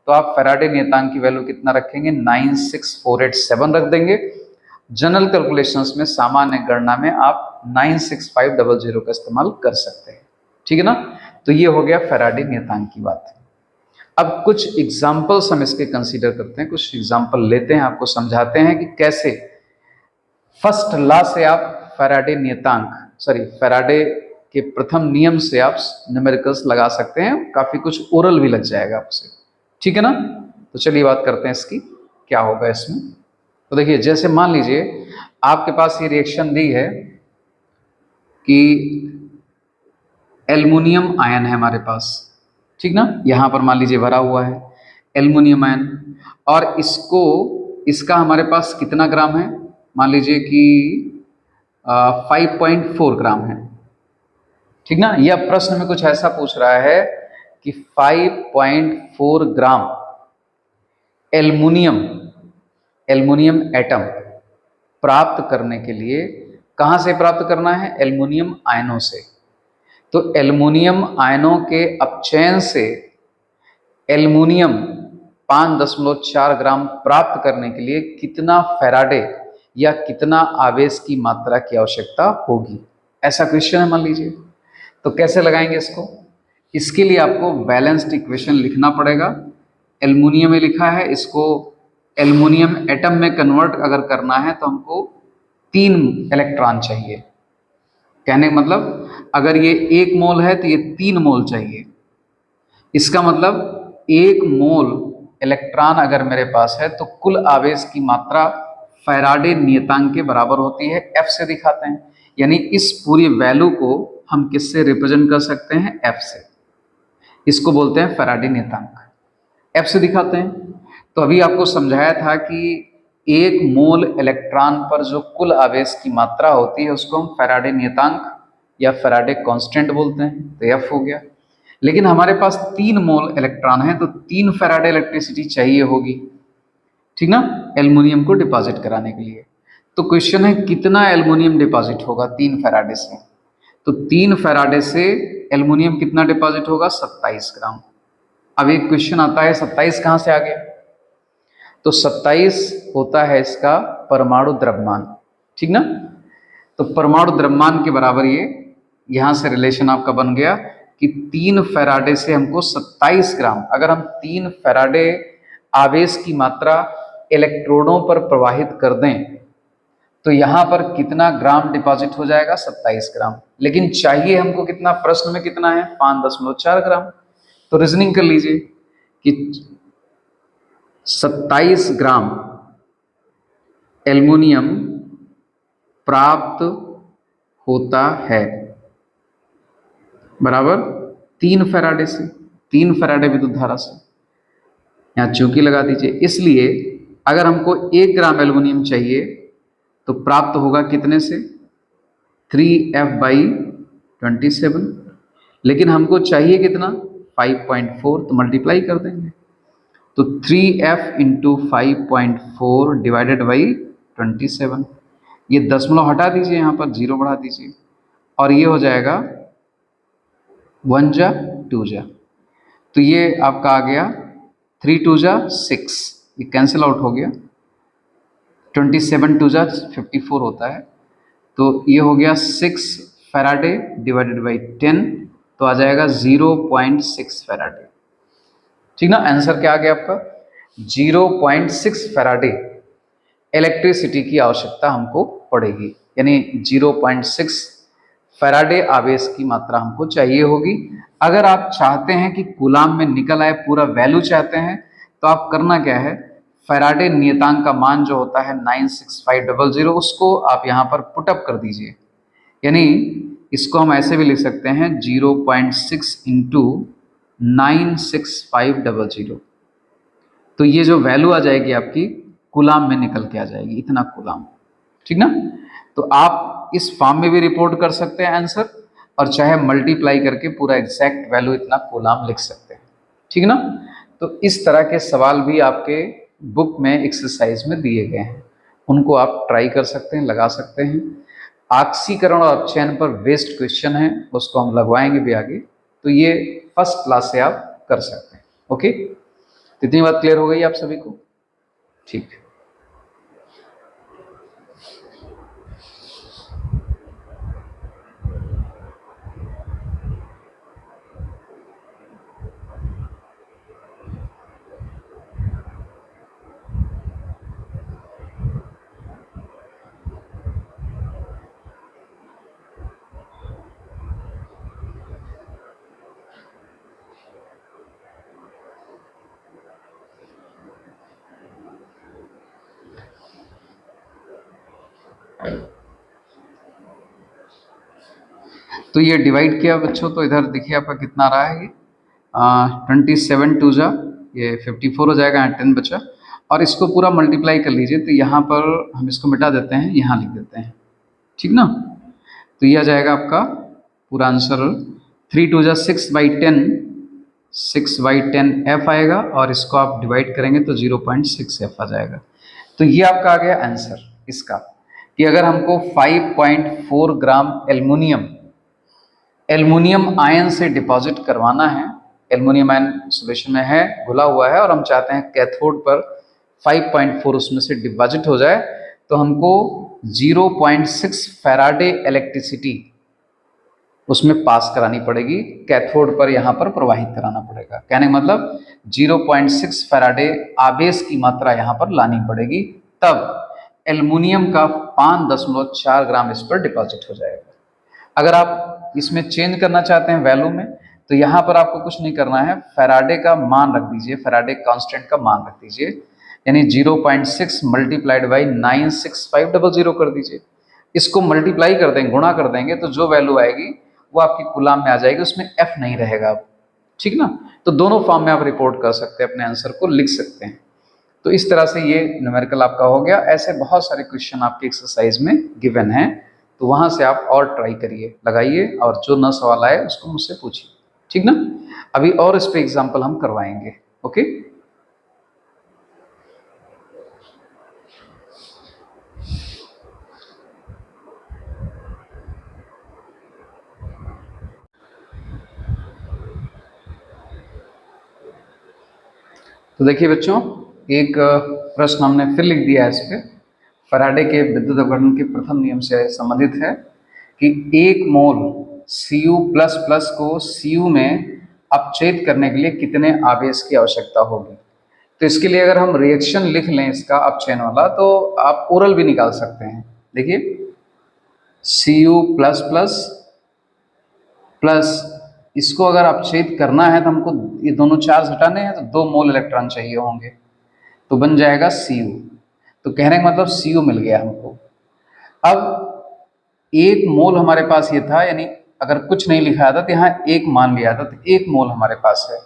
तो आप फैराडे नियतांक की वैल्यू कितना रखेंगे? 96487 रख देंगे। जनरल कैलकुलेशंस में, सामान्य गणना में आप 96500 का इस्तेमाल कर सकते हैं, ठीक है ना। तो ये हो गया फैराडे नियतांक की बात। अब कुछ एग्जाम्पल्स हम इसके कंसीडर करते हैं, कुछ एग्जाम्पल लेते हैं, आपको समझाते हैं कि कैसे फर्स्ट लॉ से आप फैराडे फैराडे के प्रथम नियम से आप न्यूमेरिकल्स लगा सकते हैं। काफी कुछ ओरल भी लग जाएगा आपसे, ठीक है ना। तो चलिए बात करते हैं इसकी, क्या होगा इसमें। तो देखिए, जैसे मान लीजिए आपके पास ये रिएक्शन दी है कि एल्युमिनियम आयन है हमारे पास, ठीक ना। यहाँ पर मान लीजिए भरा हुआ है एल्युमिनियम आयन, और इसका हमारे पास कितना ग्राम है? मान लीजिए कि 5.4 ग्राम है, ठीक ना। यह प्रश्न में कुछ ऐसा पूछ रहा है कि 5.4 ग्राम एल्युमिनियम एटम प्राप्त करने के लिए कहाँ से प्राप्त करना है? एल्युमिनियम आयनों से। तो एल्युमिनियम आयनों के अपचयन से एल्युमिनियम 5.4 ग्राम प्राप्त करने के लिए कितना फैराडे या कितना आवेश की मात्रा की आवश्यकता होगी? ऐसा क्वेश्चन है मान लीजिए। तो कैसे लगाएंगे इसको? इसके लिए आपको बैलेंस्ड इक्वेशन लिखना पड़ेगा। एल्युमिनियम में लिखा है, इसको एल्युमिनियम एटम में कन्वर्ट अगर करना है तो हमको 3 इलेक्ट्रॉन चाहिए। कहने का मतलब, अगर ये 1 मोल है तो ये 3 मोल चाहिए। इसका मतलब 1 मोल इलेक्ट्रॉन अगर मेरे पास है तो कुल आवेश की मात्रा फैराडे नियतांक के बराबर होती है। एफ से दिखाते हैं, यानी इस पूरी वैल्यू को हम किससे रिप्रेजेंट कर सकते हैं? एफ से। इसको बोलते हैं फैराडे नियतांक, एफ से दिखाते हैं। तो अभी आपको समझाया था कि 1 मोल इलेक्ट्रॉन पर जो कुल आवेश की मात्रा होती है उसको हम फैराडे नियतांक या फैराडे कांस्टेंट बोलते हैं, तो एफ हो गया। लेकिन हमारे पास 3 मोल इलेक्ट्रॉन है तो 3 फैराडे इलेक्ट्रिसिटी चाहिए होगी, ठीक ना, एल्युमिनियम को डिपॉजिट कराने के लिए। तो क्वेश्चन है कितना एल्युमिनियम डिपॉजिट होगा 3 फैराडे से? तो 3 फैराडे से एल्युमिनियम कितना डिपॉजिट होगा? 27 ग्राम। अब एक क्वेश्चन आता है 27 कहाँ से आ गया? तो 27 होता है इसका परमाणु द्रव्यमान, ठीक ना। तो परमाणु द्रव्यमान के बराबर ये यहाँ से रिलेशन आपका बन गया कि 3 फैराडे से हमको 27 ग्राम, अगर हम 3 फैराडे आवेश की मात्रा इलेक्ट्रोडों पर प्रवाहित कर दें तो यहाँ पर कितना ग्राम डिपॉजिट हो जाएगा? 27 ग्राम। लेकिन चाहिए हमको कितना? प्रश्न में कितना है? 5.4 ग्राम। तो रीजनिंग कर लीजिए कि 27 ग्राम एल्युमिनियम प्राप्त होता है बराबर 3 फैराडे से, 3 फैराडे विद्युत धारा से। यहाँ चौकी लगा दीजिए। इसलिए अगर हमको 1 ग्राम एल्युमिनियम चाहिए तो प्राप्त होगा कितने से? 3F/27। लेकिन हमको चाहिए कितना? 5.4, तो मल्टीप्लाई कर देंगे। तो 3F × 5.4 डिवाइडेड बाई 27। ये दशमलव हटा दीजिए, यहाँ पर 0 बढ़ा दीजिए, और ये हो जाएगा 1 जा 2 जा। तो ये आपका आ गया 3 2 जा 6, ये कैंसिल आउट हो गया। 27 2 जा 54 होता है, तो ये हो गया 6 फैराडे डिवाइडेड बाई 10, तो आ जाएगा 0.6 फैराडे। ठीक ना, आंसर क्या आ गया आपका 0.6 फैराडे इलेक्ट्रिसिटी की आवश्यकता हमको पड़ेगी, यानी 0.6 फैराडे आवेश की मात्रा हमको चाहिए होगी। अगर आप चाहते हैं कि कूलाम में निकल आए पूरा वैल्यू चाहते हैं, तो आप करना क्या है, फैराडे नियतांक का मान जो होता है 96500, उसको आप यहाँ पर पुटअप कर दीजिए। यानी इसको हम ऐसे भी लिख सकते हैं 0.6 इंटू 96500, तो ये जो वैल्यू आ जाएगी आपकी कूलाम में निकल के आ जाएगी, इतना कूलाम। ठीक ना, तो आप इस फॉर्म में भी रिपोर्ट कर सकते हैं आंसर, और चाहे मल्टीप्लाई करके पूरा एग्जैक्ट वैल्यू इतना कूलाम लिख सकते हैं। ठीक ना, तो इस तरह के सवाल भी आपके बुक में एक्सरसाइज में दिए गए हैं, उनको आप ट्राई कर सकते हैं, लगा सकते हैं। ऑक्सीकरण और अपचयन पर बेस्ड क्वेश्चन है, उसको हम लगवाएंगे भी आगे, तो ये फर्स्ट क्लास से आप कर सकते हैं। ओके, तो इतनी बात क्लियर हो गई आप सभी को? ठीक है। तो ये डिवाइड किया बच्चों, तो इधर देखिए आपका कितना रहा है, ये 27 2 जा ये 54 हो जाएगा, यहाँ 10 बचा, और इसको पूरा मल्टीप्लाई कर लीजिए, तो यहाँ पर हम इसको मिटा देते हैं, यहाँ लिख देते हैं। ठीक ना, तो ये आ जाएगा आपका पूरा आंसर 3 2 जा 6/10, 6/10 एफ आएगा, और इसको आप डिवाइड करेंगे तो 0.6 एफ आ जाएगा। तो ये आपका आ गया आंसर इसका, कि अगर हमको 5.4 ग्राम एल्युमिनियम आयन से डिपॉजिट करवाना है, एल्युमिनियम आयन सॉल्यूशन में है, घुला हुआ है, और हम चाहते हैं कैथोड पर 5.4 उसमें से डिपॉजिट हो जाए, तो हमको 0.6 फैराडे इलेक्ट्रिसिटी उसमें पास करानी पड़ेगी, कैथोड पर यहाँ पर प्रवाहित कराना पड़ेगा। कहने का मतलब 0.6 फैराडे आवेश की मात्रा यहाँ पर लानी पड़ेगी, तब एल्युमिनियम का 5.4 ग्राम इस पर डिपॉजिट हो जाएगा। अगर आप इसमें चेंज करना चाहते हैं वैल्यू में, तो यहाँ पर आपको कुछ नहीं करना है, फैराडे का मान रख दीजिए, फैराडे कांस्टेंट का मान रख दीजिए, यानी 0.6 मल्टीप्लाइड बाई 96500 कर दीजिए। इसको मल्टीप्लाई कर देंगे, गुणा कर देंगे, तो जो वैल्यू आएगी वो आपकी कूलाम में आ जाएगी, उसमें एफ नहीं रहेगा अब। ठीक ना, तो दोनों फॉर्म में आप रिपोर्ट कर सकते हैं, अपने आंसर को लिख सकते हैं। तो इस तरह से ये न्यूमेरिकल आपका हो गया। ऐसे बहुत सारे क्वेश्चन आपके एक्सरसाइज में गिवन हैं, तो वहां से आप और ट्राई करिए, लगाइए, और जो न सवाल आए उसको मुझसे पूछिए। ठीक ना, अभी और इस पे एग्जाम्पल हम करवाएंगे। ओके, तो देखिए बच्चों, एक प्रश्न हमने फिर लिख दिया है इस पे, फैराडे के विद्युत अपघटन के प्रथम नियम से संबंधित है, कि 1 मोल Cu++ को Cu में अपचयित करने के लिए कितने आवेश की आवश्यकता होगी। तो इसके लिए अगर हम रिएक्शन लिख लें इसका अपचयन वाला, तो आप ओरल भी निकाल सकते हैं। देखिए Cu++ प्लस, इसको अगर अपचयित करना है तो हमको ये दोनों चार्ज हटाने हैं, तो 2 मोल इलेक्ट्रॉन चाहिए होंगे, तो बन जाएगा Cu। तो कहने का मतलब Cu मिल गया हमको। अब 1 मोल हमारे पास ये था, यानी अगर कुछ नहीं लिखा था तो यहाँ 1 मान लिया था, तो 1 मोल हमारे पास है।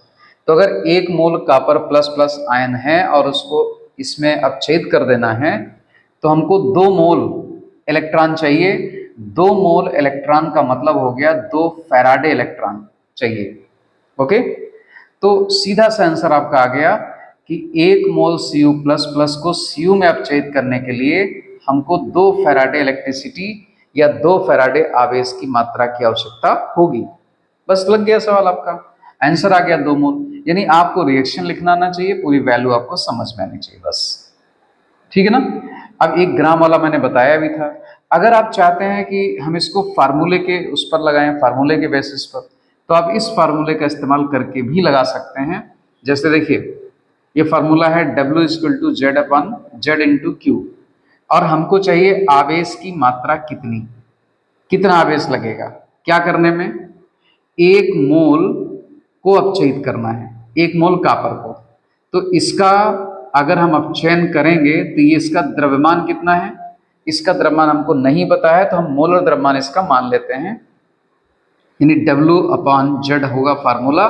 तो अगर 1 मोल कॉपर प्लस आयन है और उसको इसमें अपचयित कर देना है, तो हमको 2 मोल इलेक्ट्रॉन चाहिए। 2 मोल इलेक्ट्रॉन का मतलब हो गया 2 फैराडे इलेक्ट्रॉन चाहिए। ओके, तो सीधा सा आंसर आपका आ गया कि 1 मोल Cu++ को Cu में अपचयित करने के लिए हमको 2 फैराडे इलेक्ट्रिसिटी या 2 फैराडे आवेश की मात्रा की आवश्यकता होगी। बस लग गया सवाल आपका। आंसर आ गया 2 मोल। यानी आपको रिएक्शन लिखना आना चाहिए, पूरी वैल्यू आपको समझ में आनी चाहिए बस, ठीक है ना। अब 1 ग्राम वाला मैंने बताया भी था। अगर आप चाहते हैं कि हम इसको फार्मूले के उस पर लगाएं, फार्मूले के बेसिस पर, तो आप इस फार्मूले का इस्तेमाल करके भी लगा सकते हैं। जैसे देखिए, ये फार्मूला है W = Z/Z × Q, और हमको चाहिए आवेश की मात्रा कितनी, कितना आवेश लगेगा क्या करने में, 1 मोल को अपचयित करना है, 1 मोल कॉपर को। तो इसका अगर हम अपचयन करेंगे तो ये इसका द्रव्यमान कितना है, इसका द्रव्यमान हमको नहीं पता है, तो हम मोलर द्रव्यमान इसका मान लेते हैं, यानी W/Z होगा फार्मूला।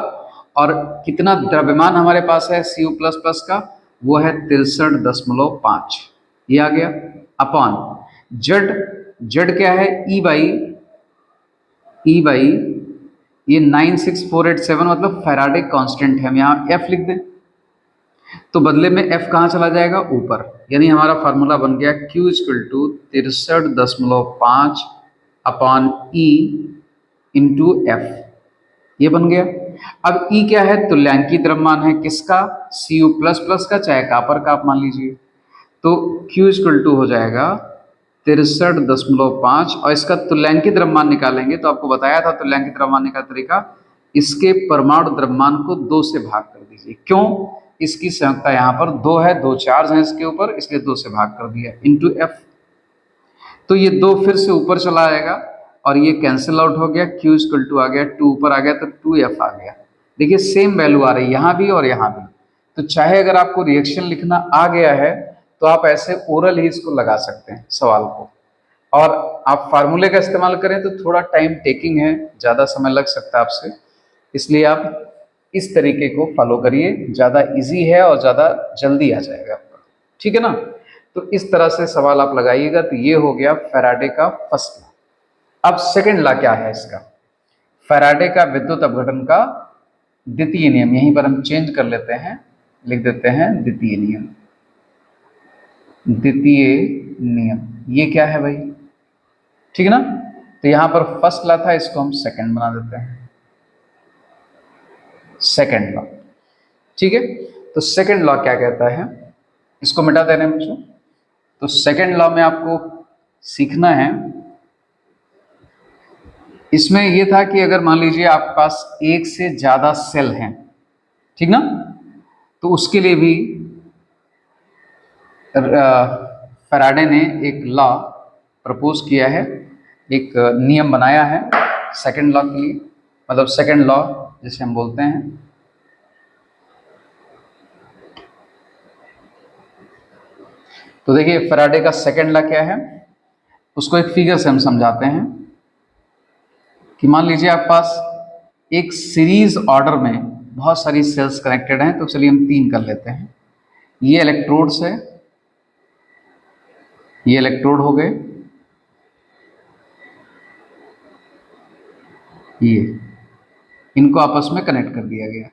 और कितना द्रव्यमान हमारे पास है Cu++ का, वो है 63.5, ये आ गया। अपॉन Z क्या है, E/, ये 96487 मतलब फैराडे कांस्टेंट है, हम यहाँ F लिख दें तो बदले में F कहाँ चला जाएगा, ऊपर। यानी हमारा फार्मूला बन गया Q = 63.5 अपॉन E × F, ये बन गया। अब E क्या है, तुल्यांकी द्रव्यमान है, किसका, Cu++ का, चाहे कॉपर का आप मान लीजिए। तो Q = हो जाएगा 63.5, और इसका तुल्यांकी द्रव्यमान निकालेंगे तो आपको बताया था तुल्यांकी द्रव्यमान का तरीका, इसके परमाणु द्रव्यमान को 2 से भाग कर दीजिए। क्यों, इसकी संयुक्ता यहाँ पर 2 है, 2 चार्ज हैं इसके ऊपर, इसलिए 2 से भाग कर दिया, इंटू F। तो ये 2 फिर से ऊपर चला आएगा और ये कैंसिल आउट हो गया, Q = आ गया 2, ऊपर आ गया तो 2F आ गया। देखिए सेम वैल्यू आ रही है यहाँ भी और यहाँ भी। तो चाहे अगर आपको रिएक्शन लिखना आ गया है तो आप ऐसे ओरल ही इसको लगा सकते हैं सवाल को, और आप फार्मूले का इस्तेमाल करें तो थोड़ा टाइम टेकिंग है, ज़्यादा समय लग सकता है आपसे, इसलिए आप इस तरीके को फॉलो करिए, ज़्यादा इजी है और ज़्यादा जल्दी आ जाएगा आपका, ठीक है ना। तो इस तरह से सवाल आप लगाइएगा। तो ये हो गया फैराडे का फर्स्ट लॉ। अब सेकंड लॉ क्या है इसका, फैराडे का विद्युत अपघटन का द्वितीय नियम, यहीं पर हम चेंज कर लेते हैं, लिख देते हैं द्वितीय नियम। द्वितीय नियम ये क्या है भाई, ठीक है ना। तो यहां पर फर्स्ट लॉ था, इसको हम सेकंड बना देते हैं, सेकंड लॉ, ठीक है। तो सेकंड लॉ क्या कहता है, इसको मिटा दे रहे हैं बच्चों। तो सेकंड लॉ में आपको सीखना है, इसमें यह था कि अगर मान लीजिए आपके पास 1 से ज्यादा सेल हैं, ठीक ना, तो उसके लिए भी फैराडे ने एक लॉ प्रपोज किया है, एक नियम बनाया है सेकंड लॉ के लिए, मतलब सेकंड लॉ जिसे हम बोलते हैं। तो देखिए फैराडे का सेकंड लॉ क्या है, उसको एक फिगर से हम समझाते हैं कि मान लीजिए आपके पास एक सीरीज ऑर्डर में बहुत सारी सेल्स कनेक्टेड हैं, तो चलिए हम 3 कर लेते हैं। ये इलेक्ट्रोड्स है, ये इलेक्ट्रोड हो गए, ये इनको आपस में कनेक्ट कर दिया गया,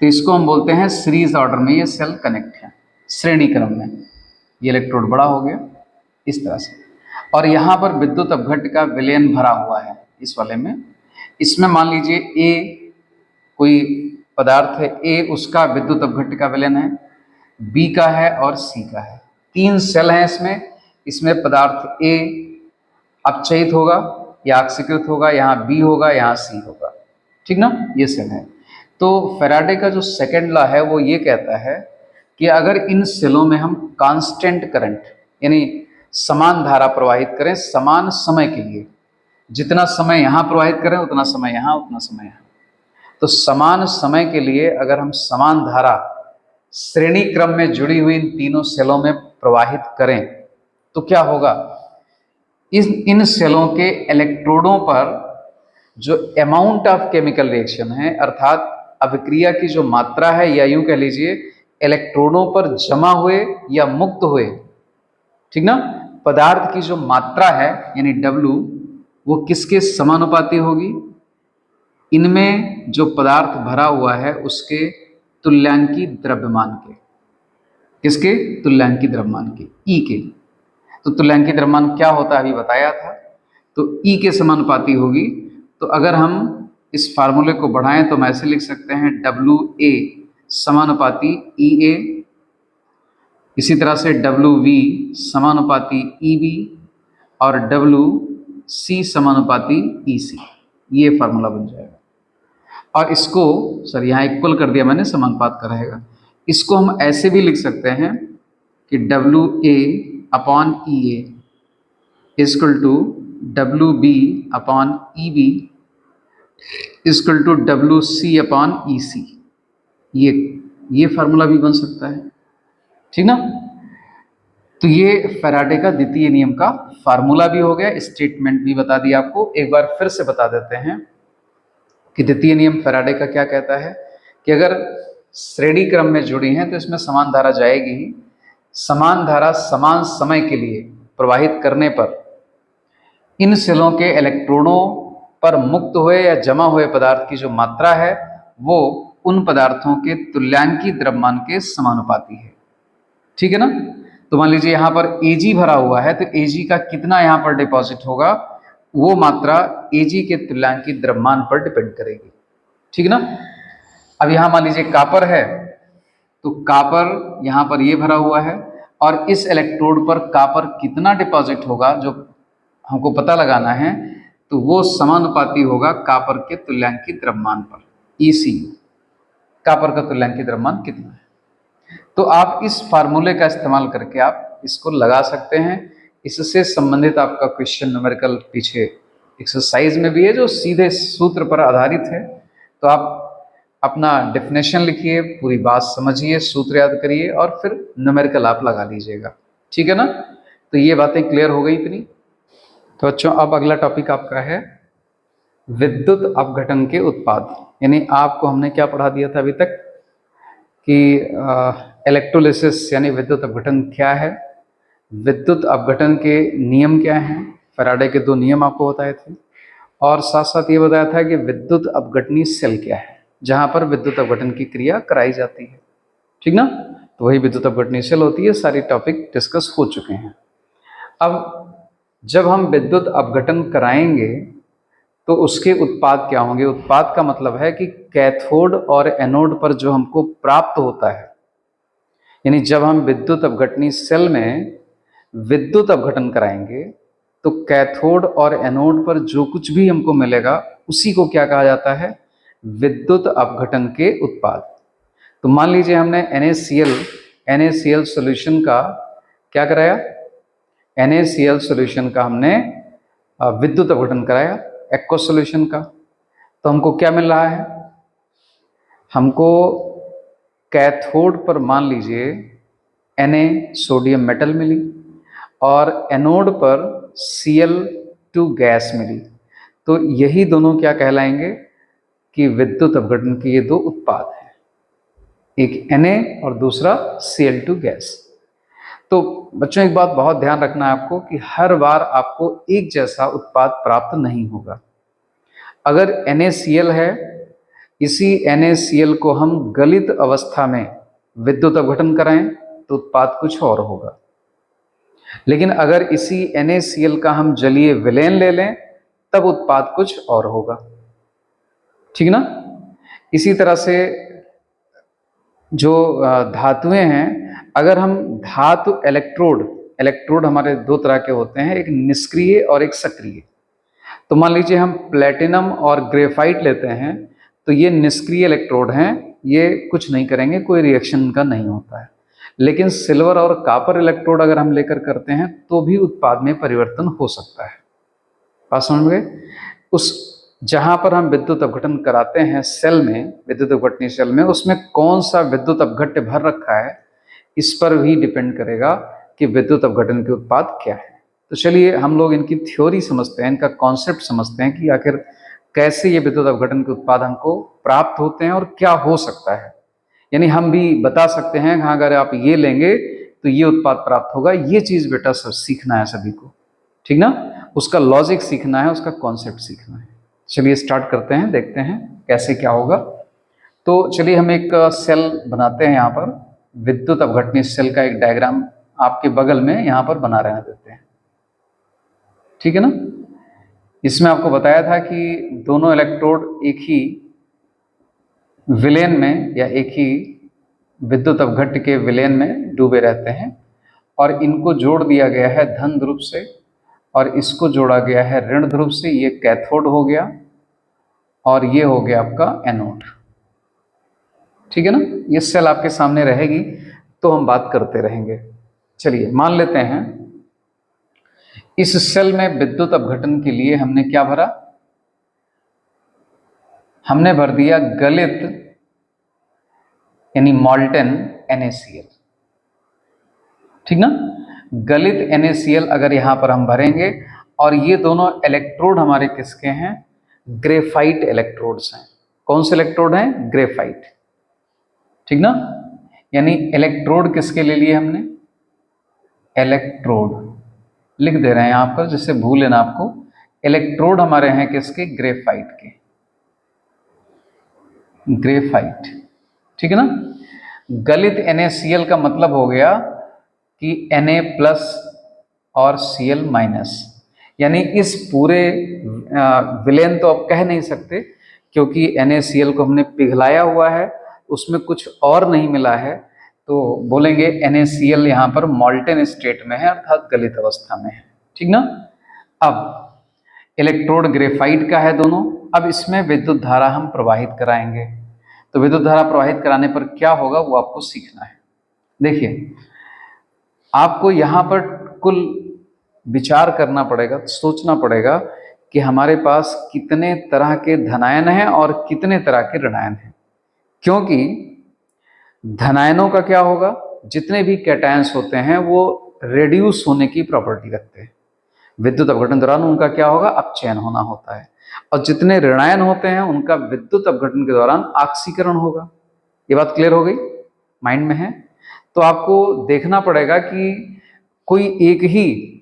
तो इसको हम बोलते हैं सीरीज ऑर्डर में ये सेल कनेक्ट है, श्रेणी क्रम में। ये इलेक्ट्रोड बड़ा हो गया इस तरह से, और यहाँ पर विद्युत अपघट्ट का विलयन भरा हुआ है इस वाले में। इसमें मान लीजिए ए कोई पदार्थ है, ए उसका विद्युत अपघट्ट का विलयन है, बी का है और सी का है। 3 सेल हैं इसमें पदार्थ ए अपचयित होगा या ऑक्सीकृत होगा, यहाँ बी होगा, यहाँ सी होगा, ठीक ना, ये सेल है। तो फैराडे का जो सेकंड लॉ है वो ये कहता है कि अगर इन सेलों में हम कांस्टेंट करंट यानी समान धारा प्रवाहित करें समान समय के लिए, जितना समय यहाँ प्रवाहित करें उतना समय यहाँ, उतना समय यहाँ, तो समान समय के लिए अगर हम समान धारा श्रेणी क्रम में जुड़ी हुई इन तीनों सेलों में प्रवाहित करें तो क्या होगा, इन सेलों के इलेक्ट्रोडों पर जो अमाउंट ऑफ केमिकल रिएक्शन है, अर्थात अभिक्रिया की जो मात्रा है, या यूं कह लीजिए इलेक्ट्रोडों पर जमा हुए या मुक्त हुए, ठीक ना, पदार्थ की जो मात्रा है यानी W, वो किसके समानुपाती होगी, इनमें जो पदार्थ भरा हुआ है उसके तुल्यांकी द्रव्यमान के, किसके तुल्यांकी द्रव्यमान के, E के। तो तुल्यांकी द्रव्यमान क्या होता है अभी बताया था, तो E के समानुपाती होगी। तो अगर हम इस फार्मूले को बढ़ाएं तो हम ऐसे लिख सकते हैं WA समानुपाती EA, इसी तरह से WV समानुपाती EB और WC समानुपाती EC। ये फार्मूला बन जाएगा। और इसको सर यहाँ इक्वल कर दिया मैंने, समानुपात का रहेगा। इसको हम ऐसे भी लिख सकते हैं कि WA upon EA equal to WB upon EB equal to WC upon EC। ये फार्मूला भी बन सकता है, ठीक ना। तो ये फैराडे का द्वितीय नियम का फार्मूला भी हो गया, स्टेटमेंट भी बता दिया आपको। एक बार फिर से बता देते हैं कि द्वितीय नियम फैराडे का क्या कहता है कि अगर श्रेणी क्रम में जुड़ी हैं तो इसमें समान धारा जाएगी ही। समान धारा समान समय के लिए प्रवाहित करने पर इन सेलों के इलेक्ट्रॉनों पर मुक्त हुए या जमा हुए पदार्थ की जो मात्रा है वो उन पदार्थों के तुल्यांकी द्रव्यमान के समानुपाती है, ठीक है ना। तो मान लीजिए यहाँ पर Ag भरा हुआ है तो Ag का कितना यहाँ पर डिपॉजिट होगा, वो मात्रा Ag के तुल्यांकी द्रव्यमान पर डिपेंड करेगी, ठीक ना। अब यहाँ मान लीजिए कापर है तो कापर यहाँ पर ये भरा हुआ है और इस इलेक्ट्रोड पर कापर कितना डिपॉजिट होगा जो हमको पता लगाना है, तो वो समानुपाती होगा कापर के तुल्यांकी द्रव्यमान पर, ECU। कापर का तुल्यांकी द्रव्यमान कितना है, तो आप इस फार्मूले का इस्तेमाल करके आप इसको लगा सकते हैं। इससे संबंधित आपका क्वेश्चन न्यूमेरिकल पीछे एक्सरसाइज में भी है जो सीधे सूत्र पर आधारित है। तो आप अपना डेफिनेशन लिखिए, पूरी बात समझिए, सूत्र याद करिए और फिर न्यूमेरिकल आप लगा लीजिएगा, ठीक है ना। तो ये बातें क्लियर हो गई इतनी। तो बच्चों अब अगला टॉपिक आपका है विद्युत अपघटन के उत्पाद। यानी आपको हमने क्या पढ़ा दिया था अभी तक कि इलेक्ट्रोलिसिस यानी विद्युत अपघटन क्या है, विद्युत अपघटन के नियम क्या हैं, फैराडे के 2 नियम आपको बताए थे, और साथ साथ ये बताया था कि विद्युत अपघटनी सेल क्या है जहाँ पर विद्युत अपघटन की क्रिया कराई जाती है, ठीक ना। तो वही विद्युत अपघटनी सेल होती है। सारी टॉपिक डिस्कस हो चुके हैं। अब जब हम विद्युत अपघटन कराएंगे तो उसके उत्पाद क्या होंगे। उत्पाद का मतलब है कि कैथोड और एनोड पर जो हमको प्राप्त होता है, यानी जब हम विद्युत अपघटनी सेल में विद्युत अपघटन कराएंगे तो कैथोड और एनोड पर जो कुछ भी हमको मिलेगा उसी को क्या कहा जाता है, विद्युत अपघटन के उत्पाद। तो मान लीजिए हमने NaCl सॉल्यूशन का क्या कराया, NaCl सॉल्यूशन का हमने विद्युत अपघटन कराया एक्वस सॉल्यूशन का। तो हमको क्या मिल रहा है, हमको कैथोड पर मान लीजिए Na सोडियम मेटल मिली और एनोड पर Cl2 गैस मिली। तो यही दोनों क्या कहलाएंगे कि विद्युत अपघटन के ये 2 उत्पाद हैं, एक Na और दूसरा Cl2 गैस। तो बच्चों एक बात बहुत ध्यान रखना है आपको कि हर बार आपको एक जैसा उत्पाद प्राप्त नहीं होगा। अगर NaCl है, इसी NaCl को हम गलित अवस्था में विद्युत अपघटन कराएं तो उत्पाद कुछ और होगा, लेकिन अगर इसी NaCl का हम जलीय विलयन ले लें तब उत्पाद कुछ और होगा, ठीक ना। इसी तरह से जो धातुएं हैं, अगर हम धातु इलेक्ट्रोड हमारे 2 तरह के होते हैं, एक निष्क्रिय और एक सक्रिय। तो मान लीजिए हम प्लेटिनम और ग्रेफाइट लेते हैं तो ये निष्क्रिय इलेक्ट्रोड हैं, ये कुछ नहीं करेंगे, कोई रिएक्शन का नहीं होता है। लेकिन सिल्वर और कॉपर इलेक्ट्रोड अगर हम लेकर करते हैं तो भी उत्पाद में परिवर्तन हो सकता है। बात समझ गए। उस जहां पर हम विद्युत अपघटन कराते हैं सेल में, विद्युत अपघटनी सेल में, उसमें कौन सा विद्युत अपघट्य भर रखा है इस पर भी डिपेंड करेगा कि विद्युत अपघटन के उत्पाद क्या है। तो चलिए हम लोग इनकी थ्योरी समझते हैं, इनका कॉन्सेप्ट समझते हैं कि आखिर कैसे ये विद्युत अपघटन के उत्पाद हमको प्राप्त होते हैं और क्या हो सकता है। यानी हम भी बता सकते हैं हाँ अगर आप ये लेंगे तो ये उत्पाद प्राप्त होगा। ये चीज बेटा सब सीखना है सभी को, ठीक ना। उसका लॉजिक सीखना है, उसका कॉन्सेप्ट सीखना है। चलिए स्टार्ट करते हैं, देखते हैं कैसे क्या होगा। तो चलिए हम एक सेल बनाते हैं, यहाँ पर विद्युत अपघटनी सेल का एक डायग्राम आपके बगल में यहाँ पर बना रहने देते हैं, ठीक है ना। इसमें आपको बताया था कि दोनों इलेक्ट्रोड एक ही विलेन में या एक ही विद्युत अपघट्ट के विलेन में डूबे रहते हैं और इनको जोड़ दिया गया है धन ध्रुव से और इसको जोड़ा गया है ऋण ध्रुव से। ये कैथोड हो गया और ये हो गया आपका एनोड। ठीक है ना, ये सेल आपके सामने रहेगी तो हम बात करते रहेंगे। चलिए मान लेते हैं इस सेल में विद्युत अपघटन के लिए हमने क्या भरा, हमने भर दिया गलित यानी मॉल्टेन NaCl। ठीक ना, गलित NaCl अगर यहां पर हम भरेंगे और ये दोनों इलेक्ट्रोड हमारे किसके हैं, ग्रेफाइट इलेक्ट्रोड्स हैं। कौन से इलेक्ट्रोड हैं, ग्रेफाइट। ठीक ना, यानी इलेक्ट्रोड किसके ले लिए हमने, इलेक्ट्रोड लिख दे रहे हैं यहां पर जिससे भूले ना आपको। इलेक्ट्रोड हमारे हैं किसके, ग्रेफाइट के, ग्रेफाइट। ठीक है ना, गलित NaCl का मतलब हो गया कि Na+ और Cl-, यानी इस पूरे विलेन तो आप कह नहीं सकते क्योंकि NaCl को हमने पिघलाया हुआ है, उसमें कुछ और नहीं मिला है, तो बोलेंगे NaCl यहाँ पर मॉल्टेन स्टेट में है अर्थात गलित अवस्था में है। ठीक ना, अब इलेक्ट्रोड ग्रेफाइट का है दोनों। अब इसमें विद्युत धारा हम प्रवाहित कराएंगे, तो विद्युत धारा प्रवाहित कराने पर क्या होगा वो आपको सीखना है। देखिए आपको यहाँ पर कुल विचार करना पड़ेगा, सोचना पड़ेगा कि हमारे पास कितने तरह के धनायन हैं और कितने तरह के ऋणायन हैं। क्योंकि धनायनों का क्या होगा, जितने भी कैटायंस होते हैं वो रेड्यूस होने की प्रॉपर्टी रखते हैं, विद्युत अपघटन दौरान उनका क्या होगा, अपचयन होना होता है। और जितने ऋणायन होते हैं उनका विद्युत अपघटन के दौरान ऑक्सीकरण होगा। ये बात क्लियर हो गई, माइंड में है। तो आपको देखना पड़ेगा कि कोई एक ही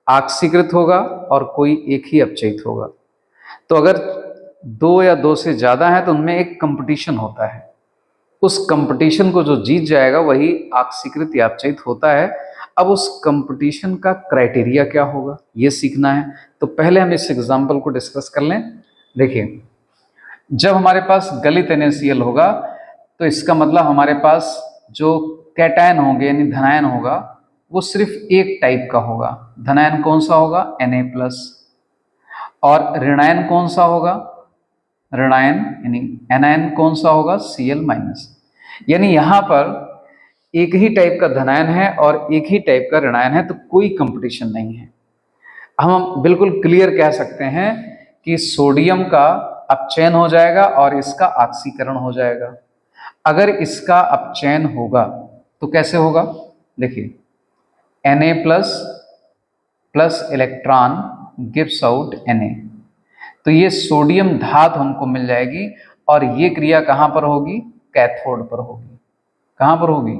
ऑक्सीकृत होगा और कोई एक ही अपचयित होगा। तो अगर दो या दो से ज्यादा है तो उनमें एक कंपटीशन होता है, उस कंपटीशन को जो जीत जाएगा वही ऑक्सीकृत या अपचयित होता है। अब उस कंपटीशन का क्राइटेरिया क्या होगा ये सीखना है। तो पहले हम इस एग्जांपल को डिस्कस कर लें। देखिए जब हमारे पास गलित NaCl होगा तो इसका मतलब हमारे पास जो कैटायन होंगे यानी धनायन होगा वो सिर्फ एक टाइप का होगा। धनायन कौन सा होगा, Na+, और ऋणायन कौन सा होगा, ऋणायन यानी एनायन कौन सा होगा, Cl-। यानी यहाँ पर एक ही टाइप का धनायन है और एक ही टाइप का ऋणायन है, तो कोई कंपटीशन नहीं है। हम बिल्कुल क्लियर कह सकते हैं कि सोडियम का अपचयन हो जाएगा और इसका ऑक्सीकरण हो जाएगा। अगर इसका अपचयन होगा तो कैसे होगा, देखिए Na+ plus electron gives out Na, तो ये सोडियम धातु हमको मिल जाएगी और ये क्रिया कहाँ पर होगी, कैथोड पर होगी। कहाँ पर होगी,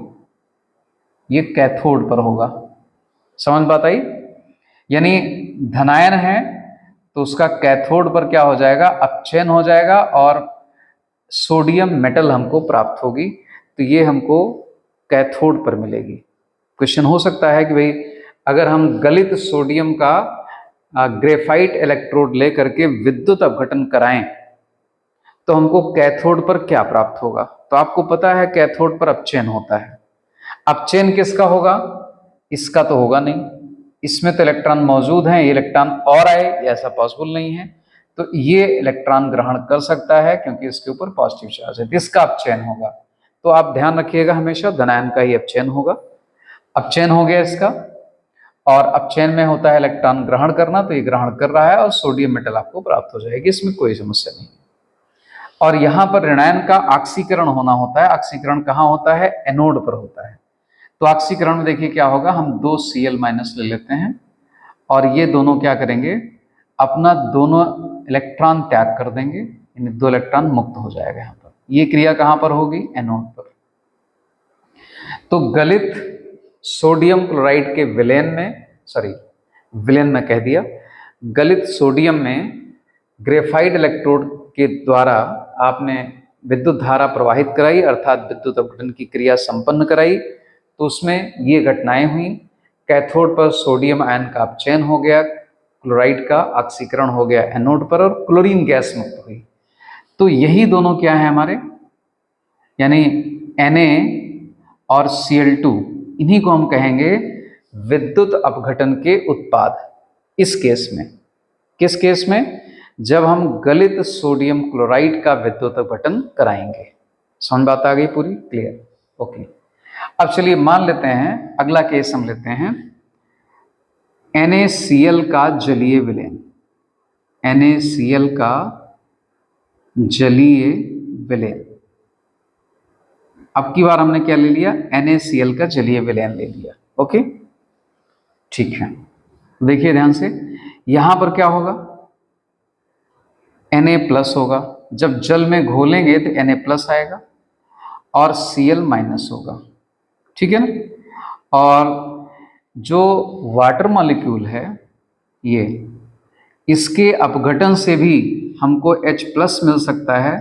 ये कैथोड पर होगा। समझ बात आई, यानी धनायन है तो उसका कैथोड पर क्या हो जाएगा, अपचयन हो जाएगा और सोडियम मेटल हमको प्राप्त होगी, तो ये हमको कैथोड पर मिलेगी। क्वेश्चन हो सकता है कि भाई अगर हम गलित सोडियम का ग्रेफाइट इलेक्ट्रोड लेकर के विद्युत अपघटन कराएं तो हमको कैथोड पर क्या प्राप्त होगा। तो आपको पता है कैथोड पर अपचयन होता है। अपचयन किसका होगा, इसका तो होगा नहीं, इसमें तो इलेक्ट्रॉन मौजूद हैं, ये इलेक्ट्रॉन और आए ऐसा पॉसिबल नहीं है, तो ये इलेक्ट्रॉन ग्रहण कर सकता है क्योंकि इसके ऊपर पॉजिटिव चार्ज है, इसका अपचयन होगा। तो आप ध्यान रखिएगा हमेशा धनायन का ही अपचयन होगा। अपचयन हो गया इसका, और अपचयन में होता है इलेक्ट्रॉन ग्रहण करना, तो ये ग्रहण कर रहा है और सोडियम मेटल आपको प्राप्त हो जाएगी, इसमें कोई समस्या नहीं। और यहाँ पर ऋणायन का ऑक्सीकरण होना होता है। ऑक्सीकरण कहाँ होता है, एनोड पर होता है। तो ऑक्सीकरण में देखिए क्या होगा, हम 2 Cl- ले लेते हैं और ये दोनों क्या करेंगे, अपना दोनों इलेक्ट्रॉन त्याग कर देंगे, यानी 2 इलेक्ट्रॉन मुक्त हो जाएगा। यहाँ पर ये क्रिया कहाँ पर होगी, एनोड पर। तो गलित सोडियम क्लोराइड के विलेन में कह दिया, गलित सोडियम में ग्रेफाइट इलेक्ट्रोड के द्वारा आपने विद्युत धारा प्रवाहित कराई अर्थात विद्युत अपघटन की क्रिया संपन्न कराई, तो उसमें ये घटनाएं हुई। कैथोड पर सोडियम आयन का अपचयन हो गया, क्लोराइड का ऑक्सीकरण हो गया एनोड पर और क्लोरीन गैस मुक्त हुई। तो यही दोनों क्या है हमारे, यानी Na और Cl2, इन्हीं को हम कहेंगे विद्युत अपघटन के उत्पाद। इस केस में, किस केस में? जब हम गलित सोडियम क्लोराइड का विद्युत अपघटन कराएंगे। समझ बात आ गई पूरी? क्लियर? ओके। अब चलिए मान लेते हैं, अगला केस हम लेते हैं NaCl का जलीय विलयन। NaCl का जलीय विलयन। अब की बार हमने क्या ले लिया? NaCl का जलीय विलयन ले लिया। ओके, ठीक है। देखिए ध्यान से, यहां पर क्या होगा? Na+ होगा। जब जल में घोलेंगे तो Na+ आएगा और Cl- होगा, ठीक है ना। और जो वाटर मॉलिक्यूल है ये, इसके अपघटन से भी हमको H+ मिल सकता है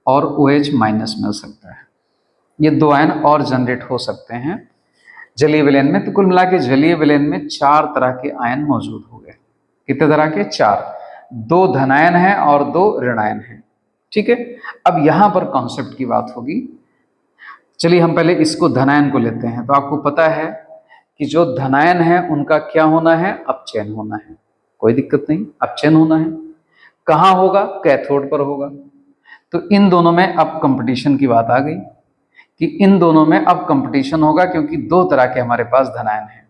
और OH- मिल सकता है। ये दो आयन और जनरेट हो सकते हैं जलीय विलयन में। तो कुल मिला के जलीय विलयन में 4 तरह के आयन मौजूद हो गए। कितने तरह के? 4। 2 धनायन हैं और 2 ऋणायन हैं, ठीक है। अब यहां पर कॉन्सेप्ट की बात होगी। चलिए हम पहले इसको धनायन को लेते हैं। तो आपको पता है कि जो धनायन है उनका क्या होना है? अपचयन होना है। कोई दिक्कत नहीं, अपचयन होना है। कहां होगा? कैथोड पर होगा। तो इन दोनों में अब कंपटीशन की बात आ गई कि इन दोनों में अब कंपटीशन होगा, क्योंकि 2 तरह के हमारे पास धनायन हैं।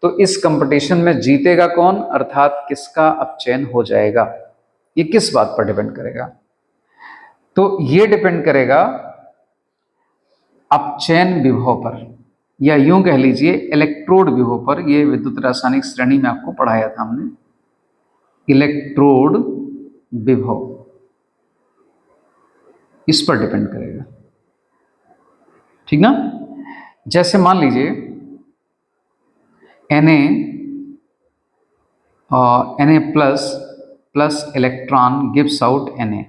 तो इस कंपटीशन में जीतेगा कौन, अर्थात किसका अपचयन हो जाएगा? ये किस बात पर डिपेंड करेगा? तो ये डिपेंड करेगा अपचयन विभव पर, या यूं कह लीजिए इलेक्ट्रोड विभव पर। ये विद्युत रासायनिक श्रेणी में आपको पढ़ाया था हमने, इलेक्ट्रोड विभव, इस पर डिपेंड करेगा, ठीक ना। जैसे मान लीजिए Na+ electron gives out Na।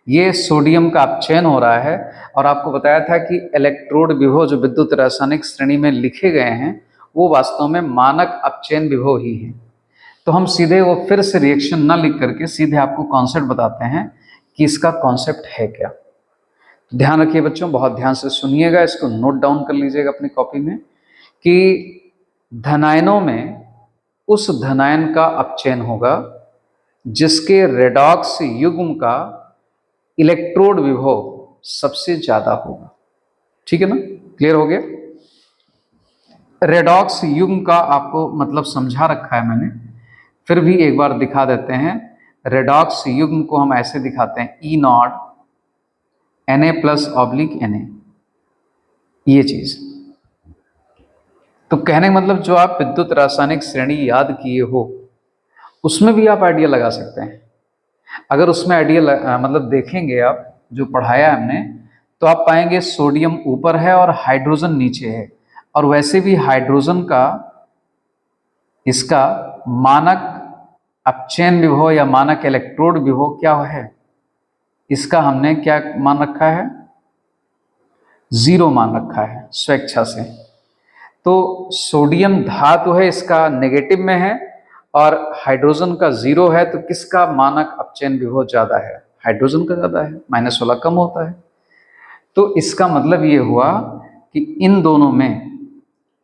ये सोडियम का अपचयन हो रहा है, और आपको बताया था कि इलेक्ट्रोड विभव जो विद्युत रासायनिक श्रेणी में लिखे गए हैं वो वास्तव में मानक अपचयन विभव ही है। तो हम सीधे वो फिर से रिएक्शन ना लिख करके सीधे आपको कॉन्सेप्ट बताते हैं कि इसका कॉन्सेप्ट है क्या। तो ध्यान रखिए बच्चों, बहुत ध्यान से सुनिएगा, इसको नोट डाउन कर लीजिएगा अपनी कॉपी में कि धनायनों में उस धनायन का अपचयन होगा जिसके रेडॉक्स युग्म का इलेक्ट्रोड विभव सबसे ज्यादा होगा, ठीक है ना। क्लियर हो गया? रेडॉक्स युग्म का आपको मतलब समझा रखा है मैंने, फिर भी एक बार दिखा देते हैं। रेडॉक्स युग्म को हम ऐसे दिखाते हैं, E0 Na+/Na, ये चीज। तो कहने का मतलब जो आप विद्युत रासायनिक श्रेणी याद किए हो उसमें भी आप आइडिया लगा सकते हैं। अगर उसमें आइडिया मतलब देखेंगे आप जो पढ़ाया हमने, तो आप पाएंगे सोडियम ऊपर है और हाइड्रोजन नीचे है। और वैसे भी हाइड्रोजन का इसका मानक अपचयन विभव या मानक इलेक्ट्रोड विभव क्या है? इसका हमने क्या मान रखा है? 0 मान रखा है स्वेच्छा से। तो सोडियम धातु है, इसका नेगेटिव में है, और हाइड्रोजन का 0 है। तो किसका मानक अपचयन विभव ज्यादा है? हाइड्रोजन का ज्यादा है, माइनस वाला कम होता है। तो इसका मतलब ये हुआ कि इन दोनों में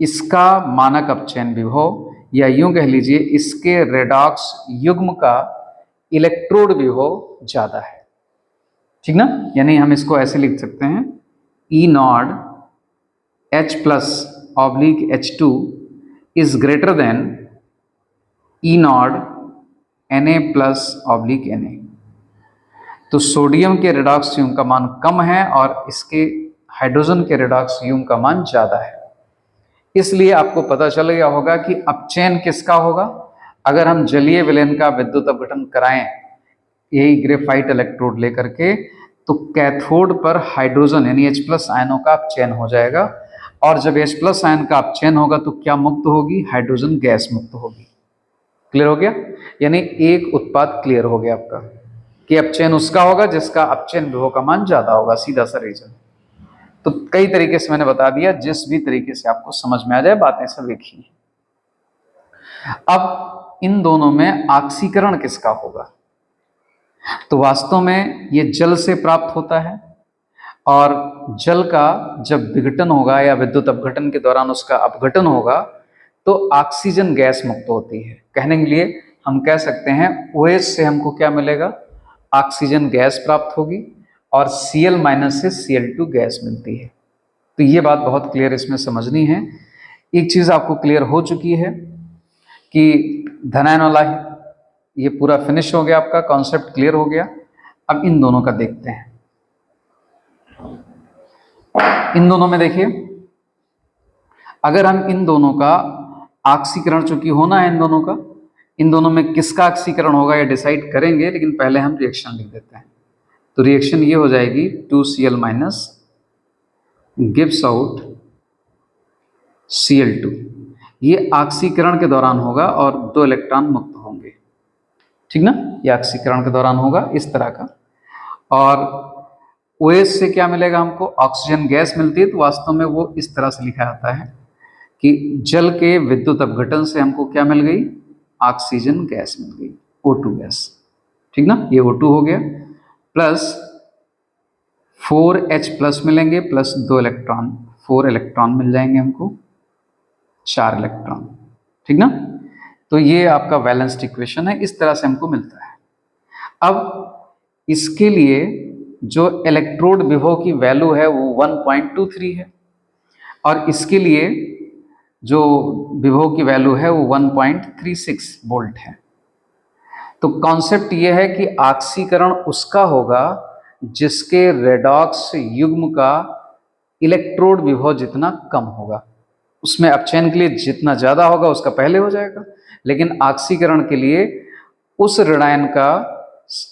इसका मानक अपचयन विभव, या यूं कह लीजिए इसके रेडॉक्स युग्म का इलेक्ट्रोड विभव ज्यादा है, ठीक ना। यानी हम इसको ऐसे लिख सकते हैं, E0 H+/H2 is greater than E0 Na+/Na। तो सोडियम के रेडॉक्स युग्म का मान कम है और इसके हाइड्रोजन के रेडॉक्स युग्म का मान ज्यादा है। इसलिए आपको पता चल गया होगा कि अपचयन किसका होगा। अगर हम जलीय विलयन का विद्युत अपघटन कराएं यही ग्रेफाइट इलेक्ट्रोड लेकर के, तो कैथोड पर हाइड्रोजन यानी H+ आयनों का अपचयन हो जाएगा, और जब H+ आयन का अपचयन होगा तो क्या मुक्त होगी? हाइड्रोजन गैस मुक्त होगी। क्लियर हो गया? यानी एक उत्पाद क्लियर हो गया आपका कि अपचयन उसका होगा जिसका अपचयन विभव का मान ज्यादा होगा, सीधा सा रीजन। तो कई तरीके से मैंने बता दिया, जिस भी तरीके से आपको समझ में आ जाए बातें सब एक ही। अब इन दोनों में ऑक्सीकरण किसका होगा? तो वास्तव में ये जल से प्राप्त होता है, और जल का जब विघटन होगा या विद्युत अपघटन के दौरान उसका अपघटन होगा तो ऑक्सीजन गैस मुक्त होती है। कहने के लिए हम कह सकते हैं OH से हमको क्या मिलेगा? ऑक्सीजन गैस प्राप्त होगी, और Cl- से Cl2 गैस मिलती है। तो ये बात बहुत क्लियर इसमें समझनी है। एक चीज आपको क्लियर हो चुकी है कि धनायन वाला ये पूरा फिनिश हो गया, आपका कॉन्सेप्ट क्लियर हो गया। अब इन दोनों का देखते हैं। इन दोनों में देखिए, अगर हम इन दोनों का ऑक्सीकरण, चूंकि होना है इन दोनों में किसका ऑक्सीकरण होगा ये डिसाइड करेंगे, लेकिन पहले हम रिएक्शन लिख देते हैं। तो रिएक्शन ये हो जाएगी 2Cl- गिव्स आउट Cl2। ये ऑक्सीकरण के दौरान होगा और 2 इलेक्ट्रॉन मुक्त होंगे, ठीक ना? ये ऑक्सीकरण के दौरान होगा इस तरह का। और OH से क्या मिलेगा हमको? ऑक्सीजन गैस मिलती है। तो वास्तव में वो इस तरह से लिखा जाता है कि जल के विद्युत अपघटन से हमको क्या मिल गई? ऑक्सीजन गैस मिल गई, O2 गैस, ठीक ना? ये O2 हो गया, प्लस 4H+ मिलेंगे, प्लस 2 इलेक्ट्रॉन, 4 इलेक्ट्रॉन मिल जाएंगे हमको, 4 इलेक्ट्रॉन, ठीक ना? तो ये आपका बैलेंस्ड इक्वेशन है, इस तरह से हमको मिलता है। अब इसके लिए जो इलेक्ट्रोड विभव की वैल्यू है वो 1.23 है, और इसके लिए जो विभव की वैल्यू है वो 1.36 वोल्ट है। तो कॉन्सेप्ट ये है कि ऑक्सीकरण उसका होगा जिसके रेडॉक्स युग्म का इलेक्ट्रोड विभव जितना कम होगा। उसमें अपचयन के लिए जितना ज़्यादा होगा उसका पहले हो जाएगा, लेकिन ऑक्सीकरण के लिए उस ऋणायन का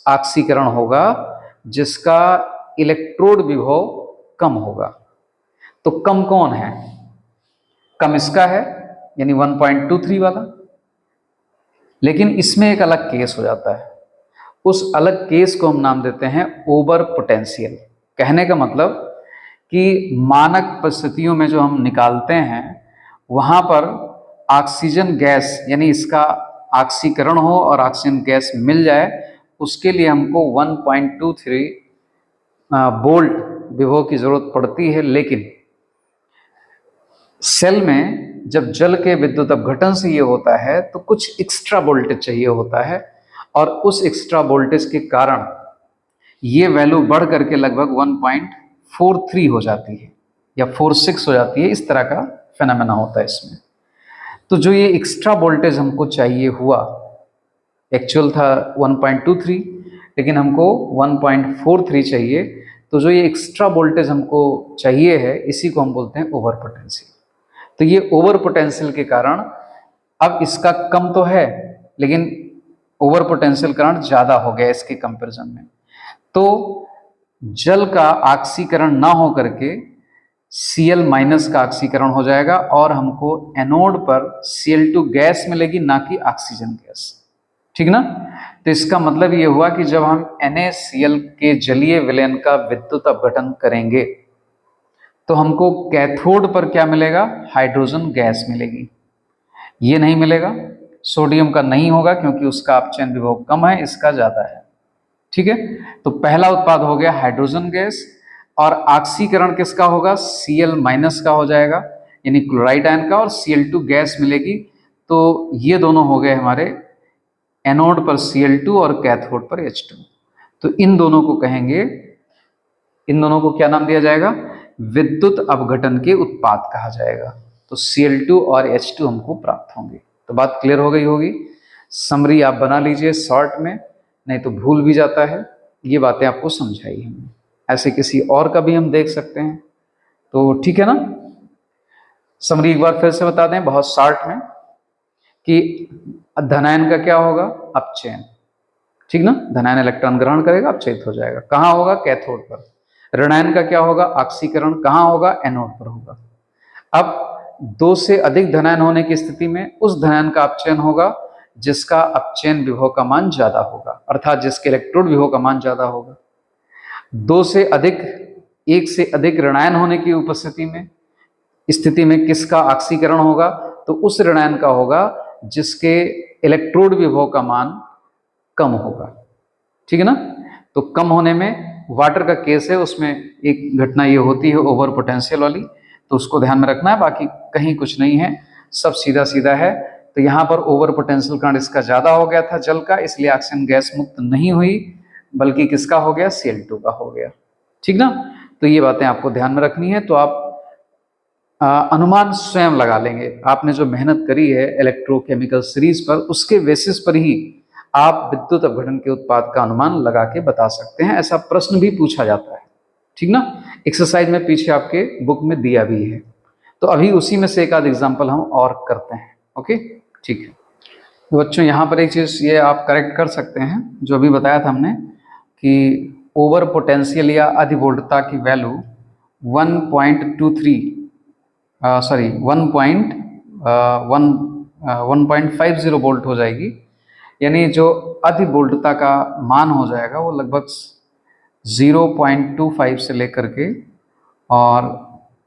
ऑक्सीकरण होगा जिसका इलेक्ट्रोड विभव कम होगा। तो कम कौन है? कम इसका है, यानी 1.23 वाला। लेकिन इसमें एक अलग केस हो जाता है, उस अलग केस को हम नाम देते हैं ओवर पोटेंशियल। कहने का मतलब कि मानक परिस्थितियों में जो हम निकालते हैं वहां पर ऑक्सीजन गैस, यानी इसका ऑक्सीकरण हो और ऑक्सीजन गैस मिल जाए, उसके लिए हमको 1.23 वोल्ट विभव की जरूरत पड़ती है। लेकिन सेल में जब जल के विद्युत अपघटन से ये होता है तो कुछ एक्स्ट्रा वोल्टेज चाहिए होता है, और उस एक्स्ट्रा वोल्टेज के कारण ये वैल्यू बढ़ करके लगभग 1.43 हो जाती है या 46 हो जाती है। इस तरह का फेनोमेना होता है इसमें। तो जो ये एक्स्ट्रा वोल्टेज हमको चाहिए हुआ, एक्चुअल था 1.23, लेकिन हमको 1.43 चाहिए। तो जो ये एक्स्ट्रा वोल्टेज हमको चाहिए है, इसी को हम बोलते हैं ओवर पोटेंशियल। तो ये ओवर पोटेंशियल के कारण अब इसका कम तो है, लेकिन ओवर पोटेंशियल करंट ज़्यादा हो गया इसके कंपैरिजन में। तो जल का ऑक्सीकरण ना हो करके Cl- का ऑक्सीकरण हो जाएगा, और हमको एनोड पर Cl2 गैस मिलेगी, ना कि ऑक्सीजन गैस, ठीक ना? तो इसका मतलब ये हुआ कि जब हम NaCl के जलीय विलयन का विद्युत अपघटन करेंगे तो हमको कैथोड पर क्या मिलेगा? हाइड्रोजन गैस मिलेगी। ये नहीं मिलेगा, सोडियम का नहीं होगा क्योंकि उसका अपचयन विभव कम है, इसका ज्यादा है, ठीक है? तो पहला उत्पाद हो गया हाइड्रोजन गैस, और ऑक्सीकरण किसका होगा? Cl- का हो जाएगा, यानी क्लोराइड आयन का, और Cl2 गैस मिलेगी। तो ये दोनों हो गए हमारे एनोड पर Cl2 और कैथोड पर H2। तो इन दोनों को कहेंगे, इन दोनों को क्या नाम दिया जाएगा? विद्युत अपघटन के उत्पाद कहा जाएगा। तो Cl2 और H2 हमको प्राप्त होंगे। तो बात क्लियर हो गई होगी। समरी आप बना लीजिए शॉर्ट में, नहीं तो भूल भी जाता है। ये बातें आपको समझाई हमने, ऐसे किसी और का भी हम देख सकते हैं। तो ठीक है ना? समरी एक बार फिर से बता दें बहुत शॉर्ट में कि धनायन का क्या होगा? अपचयन, ठीक ना? धनायन इलेक्ट्रॉन ग्रहण करेगा, अपचयित हो जाएगा। कहाँ होगा? कैथोड पर। ऋणायन का क्या होगा? ऑक्सीकरण। कहाँ होगा? एनोड पर होगा। अब 2 से अधिक धनायन होने की स्थिति में उस धनायन का अपचयन होगा जिसका अपचयन विभव का मान ज्यादा होगा, अर्थात जिसके इलेक्ट्रोड विभव का मान ज्यादा होगा। 2 से अधिक, 1 से अधिक ऋणायन होने की उपस्थिति में, स्थिति में किसका ऑक्सीकरण होगा? तो उस ऋणायन का होगा जिसके इलेक्ट्रोड विभव का मान कम होगा, ठीक है ना। तो कम होने में वाटर का केस है, उसमें एक घटना ये होती है ओवर पोटेंशियल वाली, तो उसको ध्यान में रखना है, बाकी कहीं कुछ नहीं है, सब सीधा सीधा है। तो यहाँ पर ओवर पोटेंशियल करंट इसका ज़्यादा हो गया था जल का, इसलिए ऑक्सीजन गैस मुक्त नहीं हुई, बल्कि किसका हो गया, Cl2 का हो गया, ठीक ना। तो ये बातें आपको ध्यान में रखनी है। तो आप अनुमान स्वयं लगा लेंगे, आपने जो मेहनत करी है इलेक्ट्रोकेमिकल सीरीज पर, उसके बेसिस पर ही आप विद्युत अपघटन के उत्पाद का अनुमान लगा के बता सकते हैं। ऐसा प्रश्न भी पूछा जाता है, ठीक ना। एक्सरसाइज में पीछे आपके बुक में दिया भी है। तो अभी उसी में से एक आध एग्जाम्पल हम और करते हैं, ओके, ठीक है। तो बच्चों यहाँ पर एक चीज़ ये आप करेक्ट कर सकते हैं, जो अभी बताया था हमने कि ओवर पोटेंशियल या अधिवोल्टता की वैल्यू 1.50 वोल्ट हो जाएगी, यानी जो अधिवोल्टता का मान हो जाएगा वो लगभग 0.25 से लेकर के और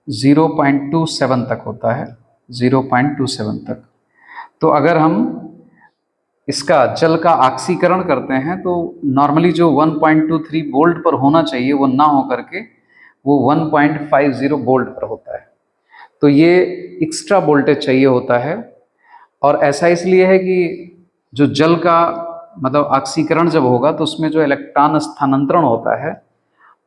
0.27 तक होता है, 0.27 तक। तो अगर हम इसका जल का ऑक्सीकरण करते हैं तो नॉर्मली जो 1.23 वोल्ट पर होना चाहिए वो ना हो करके वो 1.50 वोल्ट पर होता है। तो ये एक्स्ट्रा वोल्टेज चाहिए होता है, और ऐसा इसलिए है कि जो जल का मतलब ऑक्सीकरण जब होगा तो उसमें जो इलेक्ट्रॉन स्थानांतरण होता है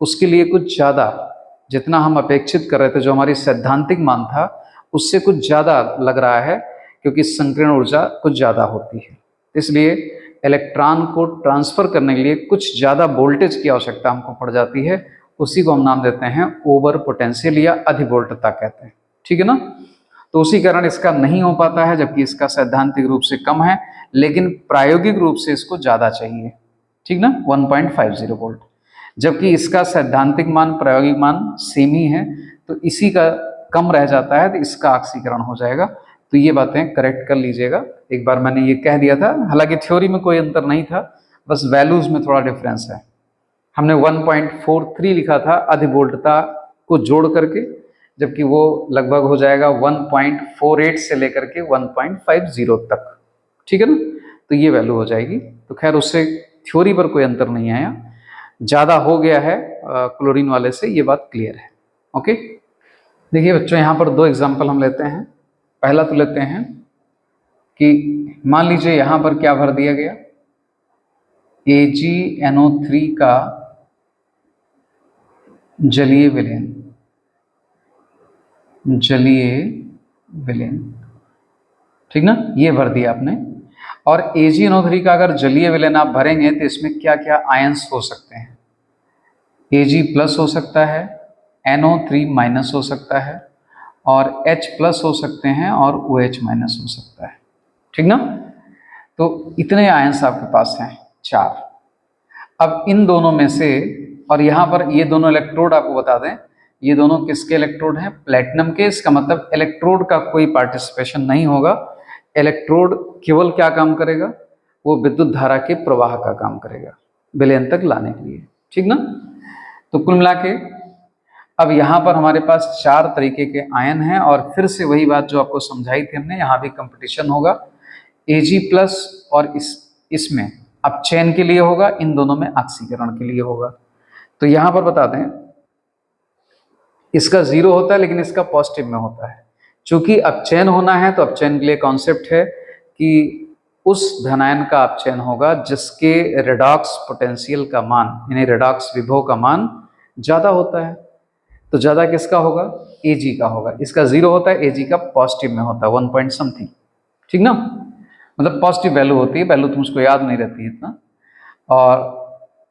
उसके लिए कुछ ज़्यादा, जितना हम अपेक्षित कर रहे थे, जो हमारी सैद्धांतिक मान था उससे कुछ ज़्यादा लग रहा है, क्योंकि संकीर्ण ऊर्जा कुछ ज़्यादा होती है। इसलिए इलेक्ट्रॉन को ट्रांसफ़र करने के लिए कुछ ज़्यादा वोल्टेज की आवश्यकता हमको पड़ जाती है, उसी को हम नाम देते हैं ओवर पोटेंशियल या अधिवोल्टता कहते हैं, ठीक है ना। तो उसी कारण इसका नहीं हो पाता है, जबकि इसका सैद्धांतिक रूप से कम है, लेकिन प्रायोगिक रूप से इसको ज़्यादा चाहिए, ठीक ना, 1.50 वोल्ट। जबकि इसका सैद्धांतिक मान प्रायोगिक मान सेम ही है, तो इसी का कम रह जाता है, तो इसका ऑक्सीकरण हो जाएगा। तो ये बातें करेक्ट कर लीजिएगा। एक बार मैंने ये कह दिया था, हालांकि थ्योरी में कोई अंतर नहीं था, बस वैल्यूज में थोड़ा डिफरेंस है। हमने 1.43 लिखा था अधिवोल्टता को जोड़ करके, जबकि वो लगभग हो जाएगा 1.48 से लेकर के 1.50 तक, ठीक है ना। तो ये वैल्यू हो जाएगी। तो खैर उससे थ्योरी पर कोई अंतर नहीं आया, ज़्यादा हो गया है क्लोरीन वाले से, ये बात क्लियर है, ओके। देखिए बच्चों, यहाँ पर दो एग्जाम्पल हम लेते हैं। पहला तो लेते हैं कि मान लीजिए यहाँ पर क्या भर दिया गया, AgNO3 का जलीय विलयन, ठीक ना, ये भर दिया आपने। और AgNO3 का अगर जलीय विलयन आप भरेंगे तो इसमें क्या क्या आयंस हो सकते हैं, Ag+ हो सकता है, NO3- हो सकता है, और H+ हो सकते हैं, और OH- हो सकता है, ठीक ना। तो इतने आयंस आपके पास हैं, 4। अब इन दोनों में से, और यहाँ पर ये दोनों इलेक्ट्रोड आपको बता दें, ये दोनों किसके इलेक्ट्रोड हैं, प्लेटिनम के। इसका मतलब इलेक्ट्रोड का कोई पार्टिसिपेशन नहीं होगा। इलेक्ट्रोड केवल क्या काम करेगा, वो विद्युत धारा के प्रवाह का काम करेगा विलयन तक लाने के लिए, ठीक ना। तो कुल मिला के अब यहाँ पर हमारे पास 4 तरीके के आयन हैं, और फिर से वही बात जो आपको समझाई थी हमने, यहाँ भी कंपटीशन होगा। Ag+ और इसमें अब चयन के लिए होगा, इन दोनों में ऑक्सीकरण के लिए होगा। तो यहाँ पर बता दें, इसका 0 होता है, लेकिन इसका पॉजिटिव में होता है। चूंकि अपचयन होना है, तो अपचयन के लिए कॉन्सेप्ट है कि उस धनायन का अपचयन होगा जिसके रेडॉक्स पोटेंशियल का मान, यानी रेडॉक्स विभव का मान ज़्यादा होता है। तो ज़्यादा किसका होगा, Ag का होगा। इसका 0 होता है, Ag का पॉजिटिव में होता है 1 पॉइंट समथिंग, ठीक ना, मतलब पॉजिटिव वैल्यू होती है, वैल्यू तो मुझको याद नहीं रहती है इतना। और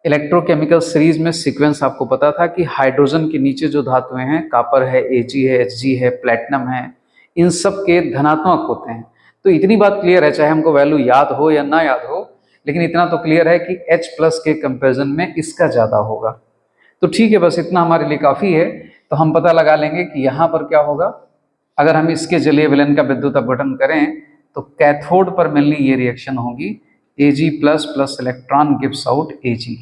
इलेक्ट्रोकेमिकल सीरीज में सीक्वेंस आपको पता था कि हाइड्रोजन के नीचे जो धातुएं हैं, कॉपर है, Ag है, Hg है, प्लेटिनम है, इन सब के धनात्मक होते हैं। तो इतनी बात क्लियर है, चाहे हमको वैल्यू याद हो या ना याद हो, लेकिन इतना तो क्लियर है कि H+ के कंपेरिजन में इसका ज़्यादा होगा। तो ठीक है, बस इतना हमारे लिए काफ़ी है। तो हम पता लगा लेंगे कि यहाँ पर क्या होगा, अगर हम इसके जलीय विलयन का विद्युत अपघटन करें तो कैथोड पर मेनली ये रिएक्शन होगी, Ag+ electron gives out Ag,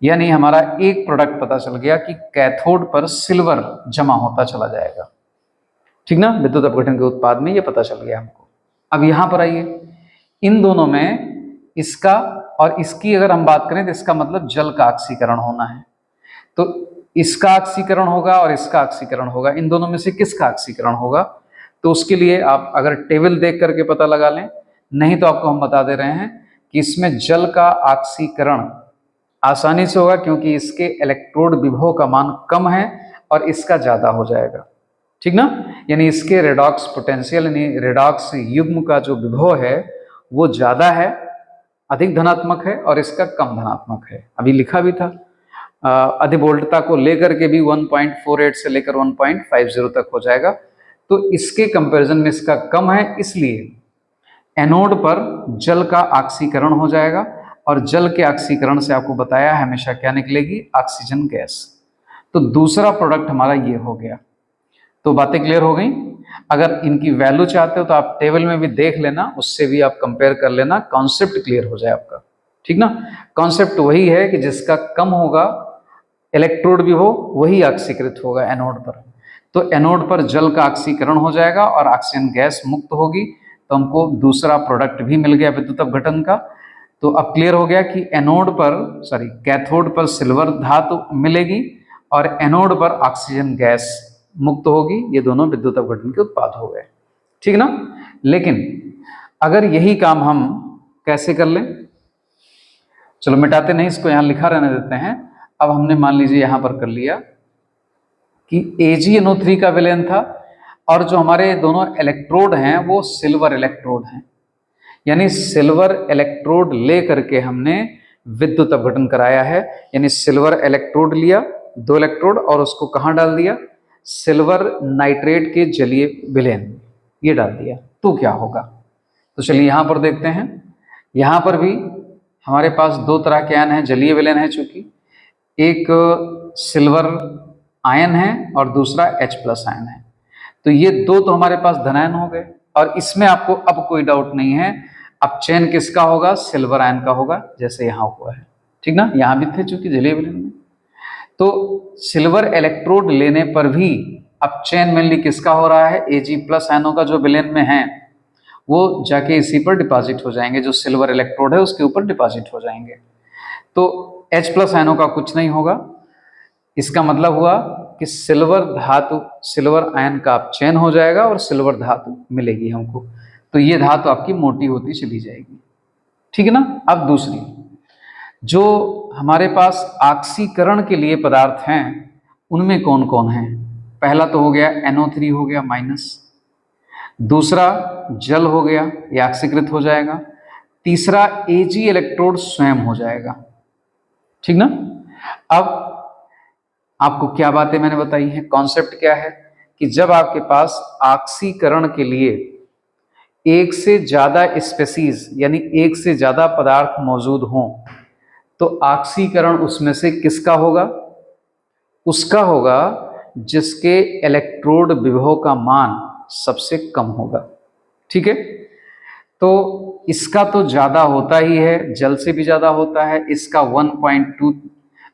यानी हमारा एक प्रोडक्ट पता चल गया कि कैथोड पर सिल्वर जमा होता चला जाएगा, ठीक ना, विद्युत अपघटन के उत्पाद में ये पता चल गया हमको। अब यहां पर आइए, इन दोनों में इसका और इसकी अगर हम बात करें तो इसका मतलब जल का ऑक्सीकरण होना है। तो इसका ऑक्सीकरण होगा और इसका ऑक्सीकरण होगा, इन दोनों में से किसका ऑक्सीकरण होगा? तो उसके लिए आप अगर टेबल देख करके पता लगा लें, नहीं तो आपको हम बता दे रहे हैं कि इसमें जल का ऑक्सीकरण आसानी से होगा, क्योंकि इसके इलेक्ट्रोड विभव का मान कम है और इसका ज्यादा हो जाएगा, ठीक ना। यानी इसके रेडॉक्स पोटेंशियल यानी रेडॉक्स युग्म का जो विभव है वो ज्यादा है, अधिक धनात्मक है, और इसका कम धनात्मक है। अभी लिखा भी था अधिवोल्टता को लेकर के भी 1.48 से लेकर 1.50 तक हो जाएगा। तो इसके कंपैरिजन में इसका कम है, इसलिए एनोड पर जल का ऑक्सीकरण हो जाएगा, और जल के ऑक्सीकरण से आपको बताया हमेशा क्या निकलेगी? Oxygen gas. तो दूसरा प्रोडक्ट हमारा ये हो गया। तो बातें क्लियर हो गई। अगर इनकी वैल्यू चाहते हो तो आप टेबल में भी देख लेना, उससे भी आप कंपेयर कर लेना, कॉन्सेप्ट क्लियर हो जाए आपका, ठीक ना। कॉन्सेप्ट वही है कि जिसका कम होगा इलेक्ट्रोड विभव वही ऑक्सीकृत होगा एनोड पर। तो एनोड पर जल का ऑक्सीकरण हो जाएगा और ऑक्सीजन गैस मुक्त होगी, तो हमको दूसरा प्रोडक्ट भी मिल गया विद्युत अपघटन का। तो अब क्लियर हो गया कि एनोड पर कैथोड पर सिल्वर धातु मिलेगी और एनोड पर ऑक्सीजन गैस मुक्त होगी। ये दोनों विद्युत अपघटन के उत्पाद हो गए, ठीक ना। लेकिन अगर यही काम हम कैसे कर लें, चलो मिटाते नहीं, इसको यहां लिखा रहने देते हैं। अब हमने मान लीजिए यहां पर कर लिया कि AgNO3 का विलयन था, और जो हमारे दोनों इलेक्ट्रोड हैं वो सिल्वर इलेक्ट्रोड हैं, यानी सिल्वर इलेक्ट्रोड ले करके हमने विद्युत अपघटन कराया है। यानी सिल्वर इलेक्ट्रोड लिया, 2 इलेक्ट्रोड, और उसको कहाँ डाल दिया? सिल्वर नाइट्रेट के जलीय विलयन, ये डाल दिया। तो क्या होगा? तो चलिए यहां पर देखते हैं। यहां पर भी हमारे पास 2 तरह के आयन हैं, जलीय विलयन है, चूंकि एक सिल्वर आयन है और दूसरा H+ आयन है। तो ये 2 तो हमारे पास धनायन हो गए, और इसमें आपको अब कोई डाउट नहीं है, अब चयन किसका होगा? सिल्वर आयन का होगा, जैसे यहां हुआ है, ठीक ना। यहां भी थे चूंकि जलीय विलयन में। तो सिल्वर इलेक्ट्रोड लेने पर भी अब चयन मेनली किसका हो रहा है? Ag+ आयनों का जो विलयन में है वो जाके इसी पर डिपॉजिट हो जाएंगे, जो सिल्वर इलेक्ट्रोड है उसके ऊपर डिपॉजिट हो जाएंगे। तो H+ आयनों का कुछ नहीं होगा। इसका मतलब हुआ कि सिल्वर धातु, सिल्वर आयन का आप चयन हो जाएगा और सिल्वर धातु मिलेगी हमको। तो ये धातु आपकी मोटी होती चली जाएगी, ठीक है ना। अब दूसरी, जो हमारे पास ऑक्सीकरण के लिए पदार्थ हैं उनमें कौन कौन है? पहला तो हो गया NO3 हो गया माइनस, दूसरा जल हो गया, ये ऑक्सीकृत हो जाएगा, तीसरा Ag इलेक्ट्रोड स्वयं हो जाएगा, ठीक ना। अब आपको क्या बातें मैंने बताई हैं, कॉन्सेप्ट क्या है कि जब आपके पास ऑक्सीकरण के लिए एक से ज्यादा स्पेसीज यानी एक से ज्यादा पदार्थ मौजूद हों, तो ऑक्सीकरण उसमें से किसका होगा? उसका होगा जिसके इलेक्ट्रोड विभव का मान सबसे कम होगा, ठीक है। तो इसका तो ज्यादा होता ही है, जल से भी ज्यादा होता है। इसका 1.2,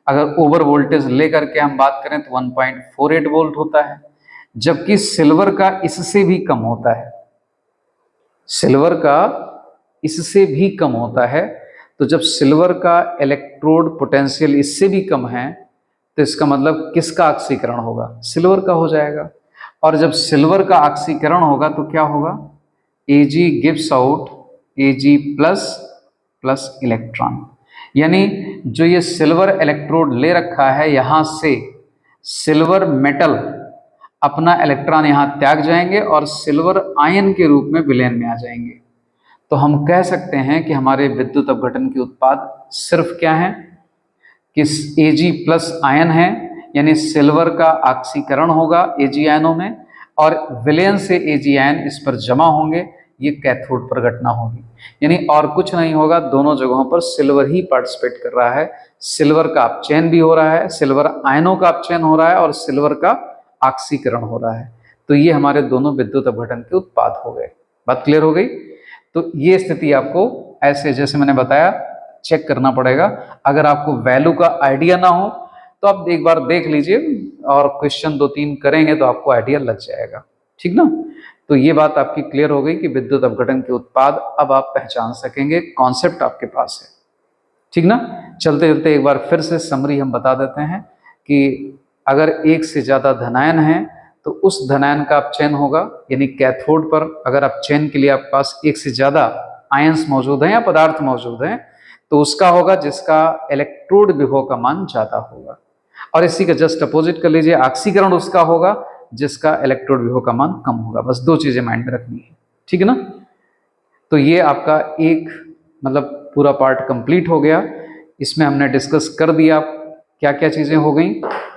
अगर ओवर वोल्टेज लेकर के हम बात करें तो 1.48 वोल्ट होता है, जबकि सिल्वर का इससे भी कम होता है, सिल्वर का इससे भी कम होता है। तो जब सिल्वर का इलेक्ट्रोड पोटेंशियल इससे भी कम है, तो इसका मतलब किसका ऑक्सीकरण होगा? सिल्वर का हो जाएगा। और जब सिल्वर का ऑक्सीकरण होगा तो क्या होगा? Ag gives out Ag+ electron, यानी जो ये सिल्वर इलेक्ट्रोड ले रखा है, यहां से सिल्वर मेटल अपना इलेक्ट्रॉन यहां त्याग जाएंगे और सिल्वर आयन के रूप में विलयन में आ जाएंगे। तो हम कह सकते हैं कि हमारे विद्युत अपघटन के उत्पाद सिर्फ क्या हैं कि Ag+ आयन है, यानी सिल्वर का ऑक्सीकरण होगा Ag आयनों में, और विलयन से Ag आयन इस पर जमा होंगे, ये कैथोड पर घटना होगी। यानी और कुछ नहीं होगा, दोनों जगहों पर सिल्वर ही पार्टिसिपेट कर रहा है। सिल्वर का अपचयन भी हो रहा है, सिल्वर आयनों का अपचयन हो रहा है, और सिल्वर का ऑक्सीकरण हो रहा है। तो ये हमारे दोनों विद्युत अपघटन के उत्पाद हो गए। बात क्लियर हो गई। तो ये स्थिति आपको ऐसे जैसे मैंने बताया चेक करना पड़ेगा। अगर आपको वैल्यू का आइडिया ना हो तो आप एक बार देख लीजिए और क्वेश्चन 2-3 करेंगे तो आपको आइडिया लग जाएगा, ठीक ना। तो ये बात आपकी क्लियर हो गई कि विद्युत अपघटन के उत्पाद अब आप पहचान सकेंगे, कॉन्सेप्ट आपके पास है, ठीक ना। चलते चलते एक बार फिर से समरी हम बता देते हैं कि अगर एक से ज्यादा धनायन है तो उस धनायन का आप चयन होगा, यानी कैथोड पर अगर आप चयन के लिए आपके पास एक से ज्यादा आयंस मौजूद हैं या पदार्थ मौजूद हैं तो उसका होगा जिसका इलेक्ट्रोड विभव का मान ज्यादा होगा, और इसी का जस्ट अपोजिट कर लीजिए, ऑक्सीकरण उसका होगा जिसका इलेक्ट्रोड विभव का मान कम होगा। बस दो चीजें माइंड में रखनी है, ठीक है ना। तो ये आपका एक मतलब पूरा पार्ट कंप्लीट हो गया। इसमें हमने डिस्कस कर दिया क्या क्या चीजें हो गई।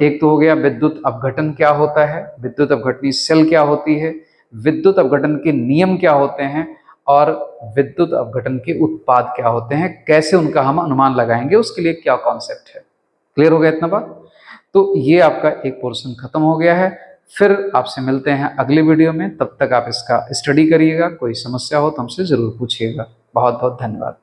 एक तो हो गया विद्युत अपघटन क्या होता है, विद्युत अपघटनी सेल क्या होती है, विद्युत अपघटन के नियम क्या होते हैं, और विद्युत अपघटन के उत्पाद क्या होते हैं, कैसे उनका हम अनुमान लगाएंगे, उसके लिए क्या कॉन्सेप्ट है। क्लियर हो गया इतना बात। तो ये आपका एक पोर्शन खत्म हो गया है। फिर आपसे मिलते हैं अगले वीडियो में, तब तक आप इसका स्टडी करिएगा। कोई समस्या हो तो हमसे जरूर पूछिएगा। बहुत बहुत धन्यवाद।